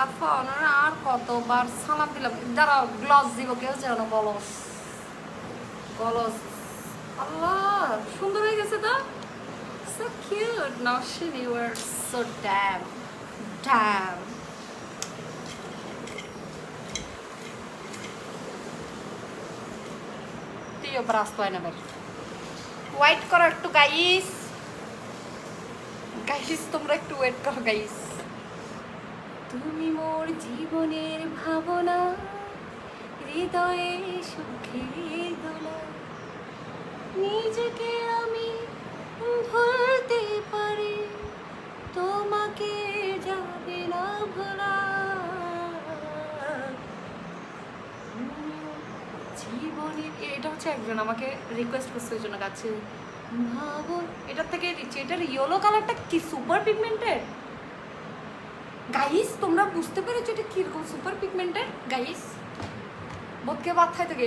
আফা ওনারা আর কতবার সালাম দিলাম, যারা গ্লস দিব কেউ যেন গলস গলস। আল্লাহ সুন্দর হয়ে গেছে তো, so cute now Shini, you are so damn তুইও ব্রাস্ত হয় না বের ওয়েট করো একটু গাইস, গাইস তোমরা একটু ওয়েট করো গাইস। তুমি মোর জীবনের ভাবনা, হৃদয়ে সুখের দোলা, নিজেকে আমি ভুলতে পারি, তোমাকে যাবে না ভোলা। জীবনের এটা হচ্ছে একজন আমাকে রিকোয়েস্ট করছে, ওই জন্য গাছে ভাবো এটার থেকে দিচ্ছি। এটার ইয়েলো কালারটা কি সুপার পিগমেন্টেড গাইস, তোমরা বুঝতে পেরেছো এটা কিরকম সুপার পিগমেন্টেড গাইস? বোধকে বাদ খাই থেকে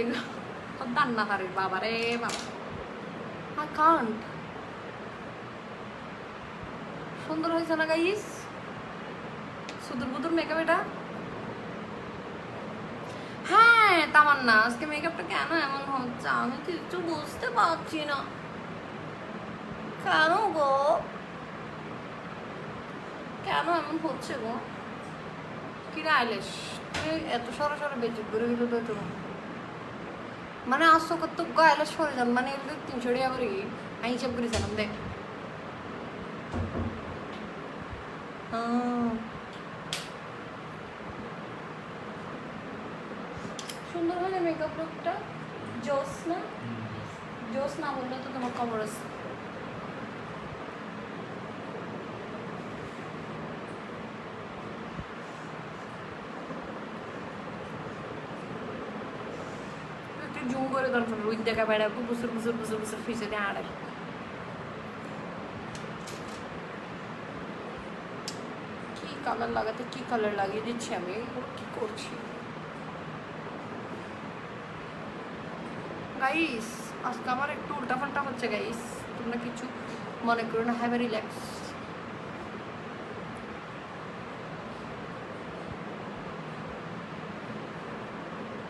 দান্না হারে বাবা রে বাবা, আই কান্ট। সুন্দর হয়েছে না গাইস? সুদূর বুদুর মেকআপ এটা। হ্যাঁ তামান্না, আজকে মেকআপটা কেন এমন হচ্ছে আমি কিছু বুঝতে পারছি না, কেন গো কেন এমন হচ্ছে গো? কিরা আইলেশ তুমি এত সরাসরি বেঁচে করে দিল তো তুমি, মানে আসো কত আইলেশ সরে যান, মানে এগুলো 300 টাকা করে আমি হিসাব করেছিলাম দেখ। সুন্দর হলে মেকআপ লুকটা জোস না, জোস না বললে তো তোমার খবর আছে। জুম করে দরকার রুই দেখা বেড়া বুসুর বুসুর বুসুর বুসুর ফিসে দিয়ে আড়াই। কি কালার লাগাতে কি কালার লাগিয়ে দিচ্ছি আমি, এগুলো কি করছি গাইস? আজকে আমার একটু উল্টাপাল্টা হচ্ছে গাইস, তোমরা কিছু মনে করো না, হ্যাভ এ রিল্যাক্স।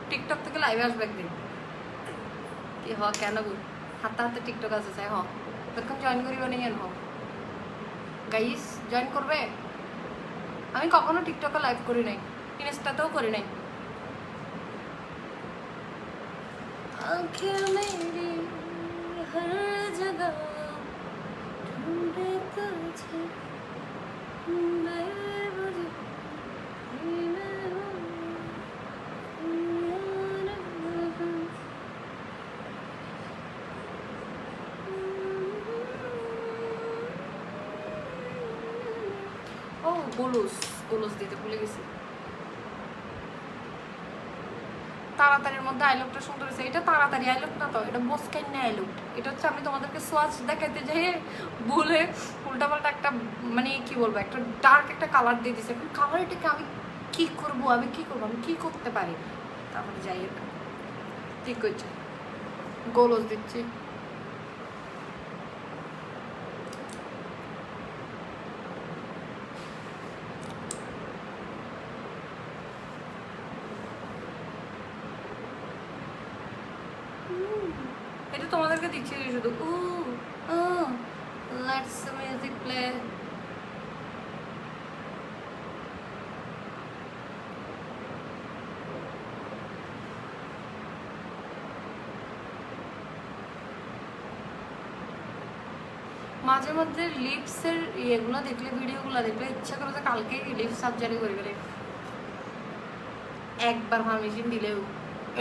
টিকটক থেকে লাইভে আসবে একদিন কি হ, কেন গো হাতে হাতে টিকটক আছে চাই হ, এরকম জয়েন করিবা নেই হ গাইস, জয়েন করবে? আমি কখনো টিকটকে লাইভ করি নাই, ইনস্টাতেও করি নাই। आँखें मेरी हर जगह ढूंढे तुझे, ও গোলুস গোলুস দিতে ভুলে গেছি। তাড়াতাড়ির মধ্যে আইলুকটা সুন্দর হয়েছে, এটা তাড়াতাড়ি আইলুক না তো, এটা বসকাইন্যা আইলুক। এটা হচ্ছে আমি তোমাদেরকে সোয়াচ দেখাইতে যাই বলে উল্টাপাল্টা একটা মানে কি বলবো একটা ডার্ক একটা কালার দিয়ে দিচ্ছে। এখন কালার এটাকে আমি কি করবো, আমি কি করবো, আমি কি করতে পারি? তারপরে যাই এটা ঠিক করছে, গোলস দিচ্ছি। এটা তোমাদেরকে দিচ্ছি শুধু লেটস মিউজিক প্লে। মাঝে মধ্যে লিপসের ইয়েগুলো দেখলে, ভিডিওগুলো দেখলে ইচ্ছা করে যে কালকে লিপস সার্জারি করে গেলে একবার ফার্মেসিন দিলেও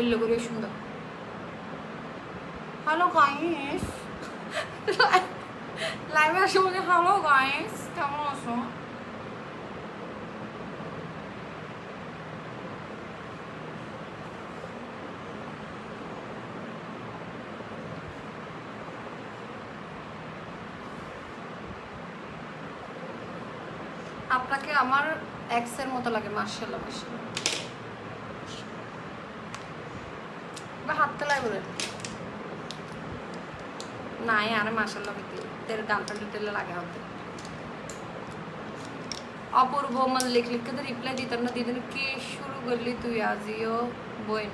এল্লো করে সুন্দর। হ্যালো গাইস, লাইভে আসে বলে হ্যালো গাইস, কেমন আছো? আপনাকে আমার এক্সের মতো লাগে, মার্শাল্লাহ মার্শাল্লাহ। হাত তেলায় বলে না আরে মার্শাল্লাহ হইতে তের গার্লফ্রেন্ড তেলে লাগে হতে। অপূর্ব মল্লিক লিখকে তো রিপ্লাই দিতাম না, দিদিন কি শুরু করলি তুই আজিও বইন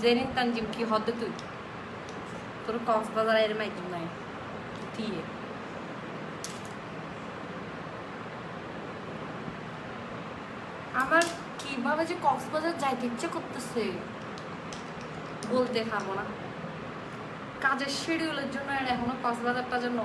জেনিন তানজিম কি হদে তুই তোর কক্সবাজার এর মাইকিং নাই দিয়ে আমার কিভাবে যে কক্সবাজার যাইতে ইচ্ছে করতেছে বলতে পারবো না, কাজের শিডিউলের জন্য এখনো কক্সবাজারটা যেন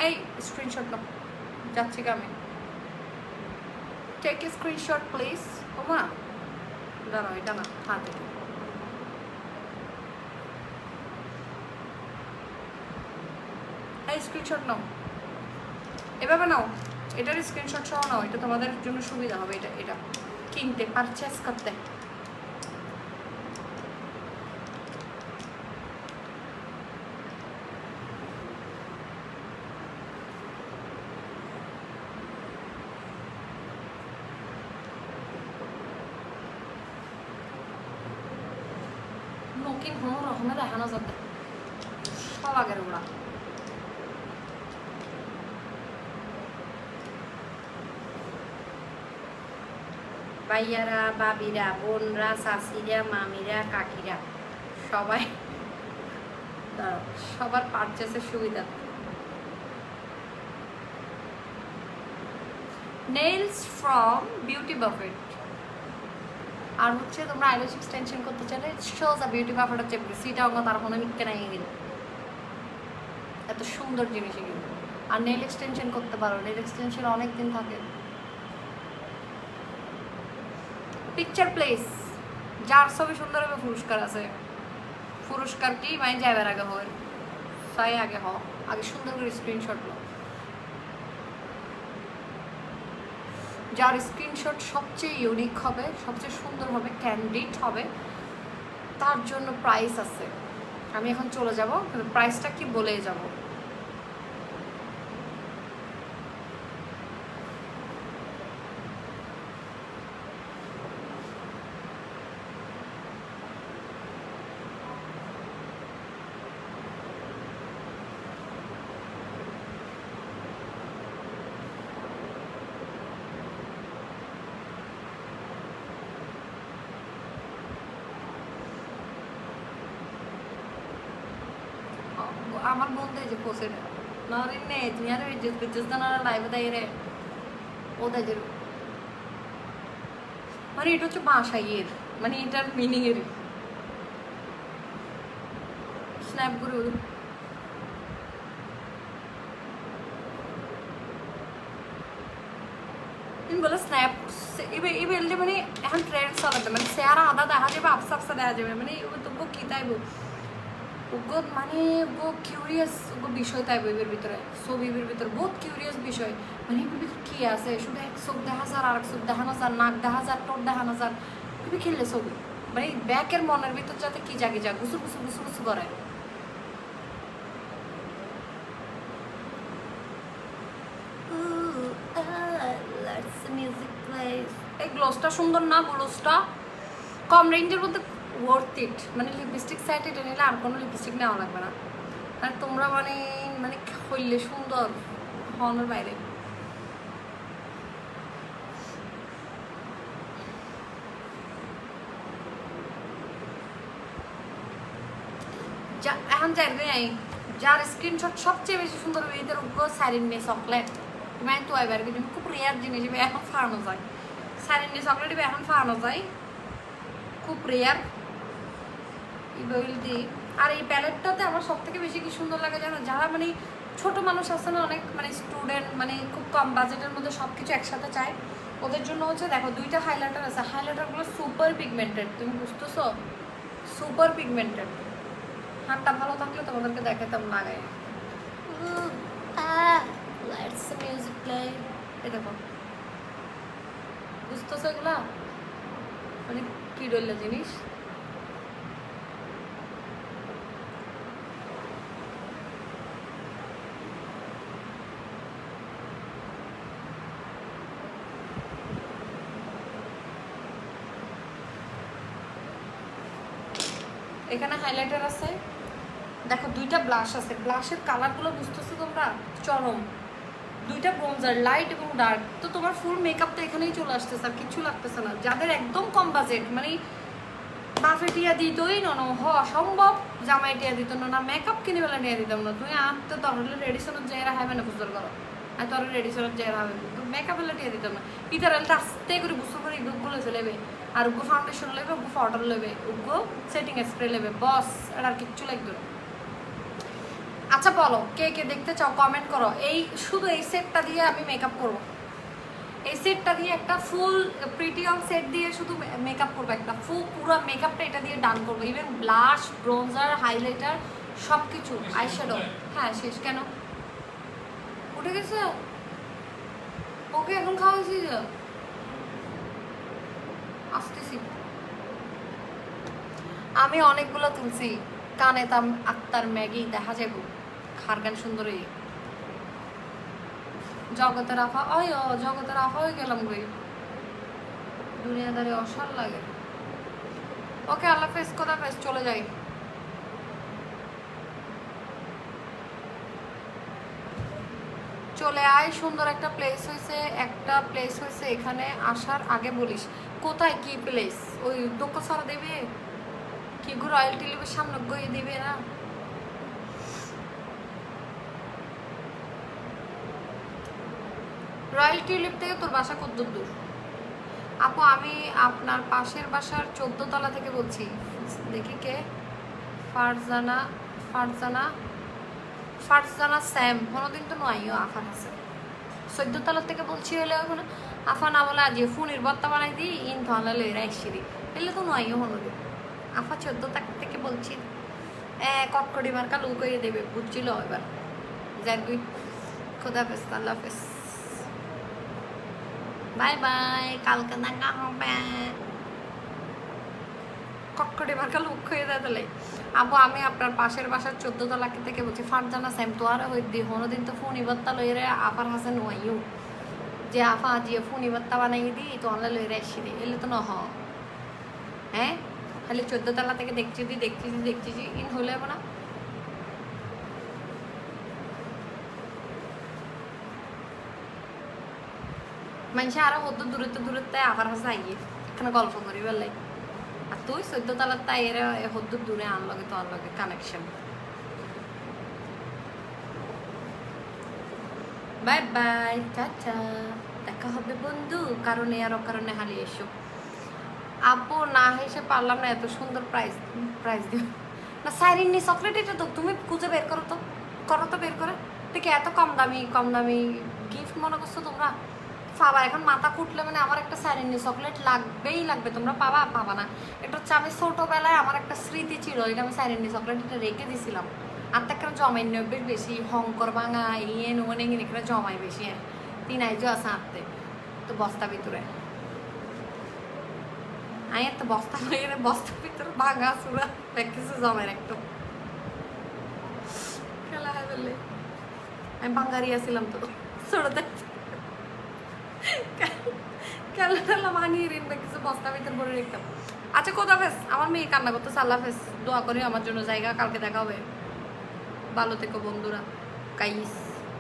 এই স্ক্রিনশট নাও, যাচ্ছি কি আমি, টেক এ স্ক্রিনশট প্লিজ। ওমা দাঁড়াও, এটা না হাতে, এই স্ক্রিনশট নাও, এভাবে নাও, এটার স্ক্রিনশট সহ নাও, এটা তোমাদের জন্য সুবিধা হবে, এটা এটা কিনতে পারচেস করতে। নকিন কোনো রকমে দেখানো যাতে সব আগের ওরা ভাইয়ারা, বাবিরা, বোনরা, চাচিরা, মামিরা, কাকিরা সবাই সবার পারচেসের সুবিধা। Nails from beauty buffet. আর হচ্ছে তোমরা আইল্যাশ এক্সটেনশন করতে চাইলে সোজা বিউটি বাফেট হচ্ছে সিটা অন্য তার কোনো মিথ্যে নাই এগুলো, এত সুন্দর জিনিস এগুলো। আর নেইল এক্সটেনশন করতে পারো, নেইল এক্সটেনশন অনেক দিন থাকে। পিকচার প্লেস, যার ছবি সুন্দর হবে পুরস্কার আছে। পুরস্কার কি মানে যাবার আগে হয় তাই আগে আগে সুন্দর করে স্ক্রিনশট লো। যার স্ক্রিনশট সবচেয়ে ইউনিক হবে, সবচেয়ে সুন্দর হবে, ক্যান্ডিড হবে, তার জন্য প্রাইস আছে। আমি এখন চলে যাব, কিন্তু প্রাইসটা কি বলে যাব। আমার বন্ধু এই যে পোষে নারে নে নিয়ারে ইজ্জত করছিস না লাইভে দেয় রে ওদের, মানে এটা হচ্ছে ভাষাইয়ের, মানে এটার মিনিং এর স্ন্যাপ করে বলে স্ন্যাপ এবার মানে এখন ট্রেন্ড চলাতে মানে চেহারা আদা দেখা যাবে, আপসা আপসা দেখা যাবে, মানে তবু কি তাইব ওগো মানে ওগো কিউরিয়াস ওগো বিষয় তাইব এর ভিতরে, ছবির ভিতরে বহুত কিউরিয়াস বিষয়, মানে এর ভিতরে কি আছে, শুধু এক চোখ দেখা যার, আর এক চোখ দেখানো যার, নাক দেখা যার, টোট দেখানো যার, তুমি খেললে ছবি মানে ব্যাকের মনের ভিতর যাতে কি জাগে যা গুছু গুছু গুছু গুছু করে। এই গ্লোসটা সুন্দর না, গ্লোসটা কম রেঞ্জের মধ্যে ওয়ার্থ ইট, মানে লিপস্টিক সাইড এটা নিলে আর কোনো লিপস্টিক নেওয়া লাগবে না। আর তোমরা মানে মানে হইলে সুন্দর হনের বাইরে। এখন যাই যার স্ক্রিনশট সবচেয়ে বেশি সুন্দর হবে এদের উপর স্যারিনে চকলেট, মানে তো এবার কিন্তু খুব রেয়ার জিনিস এখন ফাড়ানো যায়, স্যারিনে চকলেট এখন ফাড়ানো যায়, খুব রেয়ার ইবল দি। আর এই প্যালেটটাতে আমার সব থেকে বেশি কি সুন্দর লাগে জানো, যারা মানে ছোট মানুষ আছে না অনেক, মানে স্টুডেন্ট, মানে খুব কম বাজেটের মধ্যে সব কিছু একসাথে চায়, ওদের জন্য হচ্ছে দেখো দুইটা হাইলাইটার আছে, হাইলাইটারগুলো সুপার পিগমেন্টেড, তুমি বুঝতেছো, সুপার পিগমেন্টেড। হাতটা ভালো থাকলে তোমাদেরকে দেখাতাম লাগাই। লেটস মিউজিক প্লে, এই দেখো বুঝতেছো এগুলা মানে কি ডইলা জিনিস। এখানে হাইলাইটার আছে, দেখো দুইটা ব্লাশ আছে, ব্লাশের কালারগুলো বুঝতেছো তোমরা চরম, দুইটা ব্রোঞ্জার লাইট এবং ডার্ক। তো তোমার ফুল মেকআপ তো এখানেই চলে আসতেছে, আর কিছু লাগতেছে না। যাদের একদম কম বাজেট, মানে বাফে টিয়া দিতই না হ সম্ভব, জামাই টিয়া দিত না, মেকআপ কিনে বেলা নিয়ে দিতাম না, তুমি আনতে দরকার রেডিশনের জায়গা হাইবে না বুঝতে করো, আর তোর রেডিশনের জায়গা হবে তো মেকআপ বেলা টিয়া দিতাম না। ইতার আস্তে করে বুঝতে করে ইগুলো লেবে, আর উগ্র ফাউন্ডেশন লেবে, উগ্র পাউডার লেবে, উগ্র সেটিং স্প্রে লেবে, বস এটা আর কিচ্ছু লাগবে না। আচ্ছা বলো কে কে দেখতে চাও, কমেন্ট করো। এই শুধু এই সেটটা দিয়ে আমি মেকআপ করবো, এই সেটটা দিয়ে একটা ফুল প্রিটি অন সেট দিয়ে শুধু মেকআপ করবো, একটা ফুল পুরো মেকআপটা এটা দিয়ে ডান করবো, ইভেন ব্লাশ, ব্রোঞ্জার, হাইলাইটার সব কিছু, আইশ্যাডো। হ্যাঁ শেষ কেন উঠে গেছে, ওকে এখন খাওয়া হয়েছি, আসতেছি। আমি অনেকগুলো তুলছি, কানে তাম আক্তার ম্যাগি দেখা যাবো, খারগান সুন্দরী, জগতের আফা, ওই জগতের আফা হয়ে গেলাম গই, দুনিয়াদারি অসার লাগে। ওকে আল্লাহ হাফেজ, খোদা হাফেজ, চলে যাই। চলে আয়, সুন্দর একটা প্লেস হয়েছে, একটা প্লেস হয়েছে এখানে আসার আগে বলিস কোথায় কি প্লেস, ওই দোকান সারা দেবে কি গো, রয়্যাল টিলিপের সামনে গিয়ে দিবে না। রয়্যাল টিউলিপ থেকে তোর বাসা কত দূর? আপু আমি আপনার পাশের বাসার 14 তলা থেকে বলছি। দেখি কে, ফারজানা, ফারজানা, ফারজানা স্যাম, কোনোদিন তো নয়ও আফার আছে 14 তলা থেকে বলছি, হলে ওখানে আফা না বলে আজ ফুনির বত্তা বানাই দিই ইন ধনালে রাইসিরি, এলে তো নয়ও কোনোদিন। আফা 14 থেকে বলছি, কটকটি মার্কা লুক হয়ে দেবে, বুঝছিল এবার। যাই খোদা হাফেজ, আল্লাহ হাফেজ, বাই বাই, কালকে দেখা হবে। কটকটি মার্কা লুক হয়ে দেয় তাহলে। আবু আমি আপনার পাশের বাসার 14 তলা থেকে বলছি, ফারজানা স্যাম তো আর হই দি কোনোদিন তো ফোন ইবাত্তা লইরে আফার হাসান ওয়াইও যে আফা আজিয়ে ফোন ইবাত্তা বানাই দিই তো অনলাইন লইরে আসি দিই, এলে তো ন হ। হ্যাঁ খালি 14 তলা থেকে দেখছি ইন হলে না। মানুষ আরো হতো দূরত্বে আবার হাসা আইয়ে এখানে গল্প করি বেলাই, আর তুই 14 তলার তাই এরা হদ্দুর দূরে আনলগে তো আনলগে কানেকশন। বাই বাই, টাটা, দেখা হবে বন্ধু, কারণে আর অকারণে হারিয়ে এসো। আপু না হেসে পারলাম না, এত সুন্দর প্রাইস দিও না। সাইরিনি চকলেট এটা তো তুমি খুঁজে বের করো তো বের করে দেখে, এত কম দামি গিফট মনে করছো তোমরা? পাবা এখন মাথা ফুটলে, মানে আমার একটা সাইরিনি চকলেট লাগবে, তোমরা পাবা না। এটা হচ্ছে আমি ছোটোবেলায় আমার একটা স্মৃতি ছিল, এটা আমি সাইরিনি চকলেট এটা রেখে দিয়েছিলাম, আর তো একটা জমাই নেবে বেশি, হংকর ভাঙা ইয়ে নোনে এখানে জমাই বেশি, 3 আইজও আছে আনতে তো বস্তা ভিতরে, আমি একটা বস্তা হয়ে বস্তার ভিতরে ভাঙা চূড়া কিছু জমায় একটু খেলা হয় বললে। আমি বাঙ্গারি আসছিলাম তো ছোটতে, খেলা মানিয়ে ঋণ কিছু বস্তা ভিতরে ভরে রেখতাম। আচ্ছা খোদা হাফেজ, আমার মেয়ে কান্না করতেছে, আল্লাহ হাফেজ, দোয়া করি আমার জন্য জায়গা, কালকে দেখা হবে, ভালো থেকো বন্ধুরা, গাইস।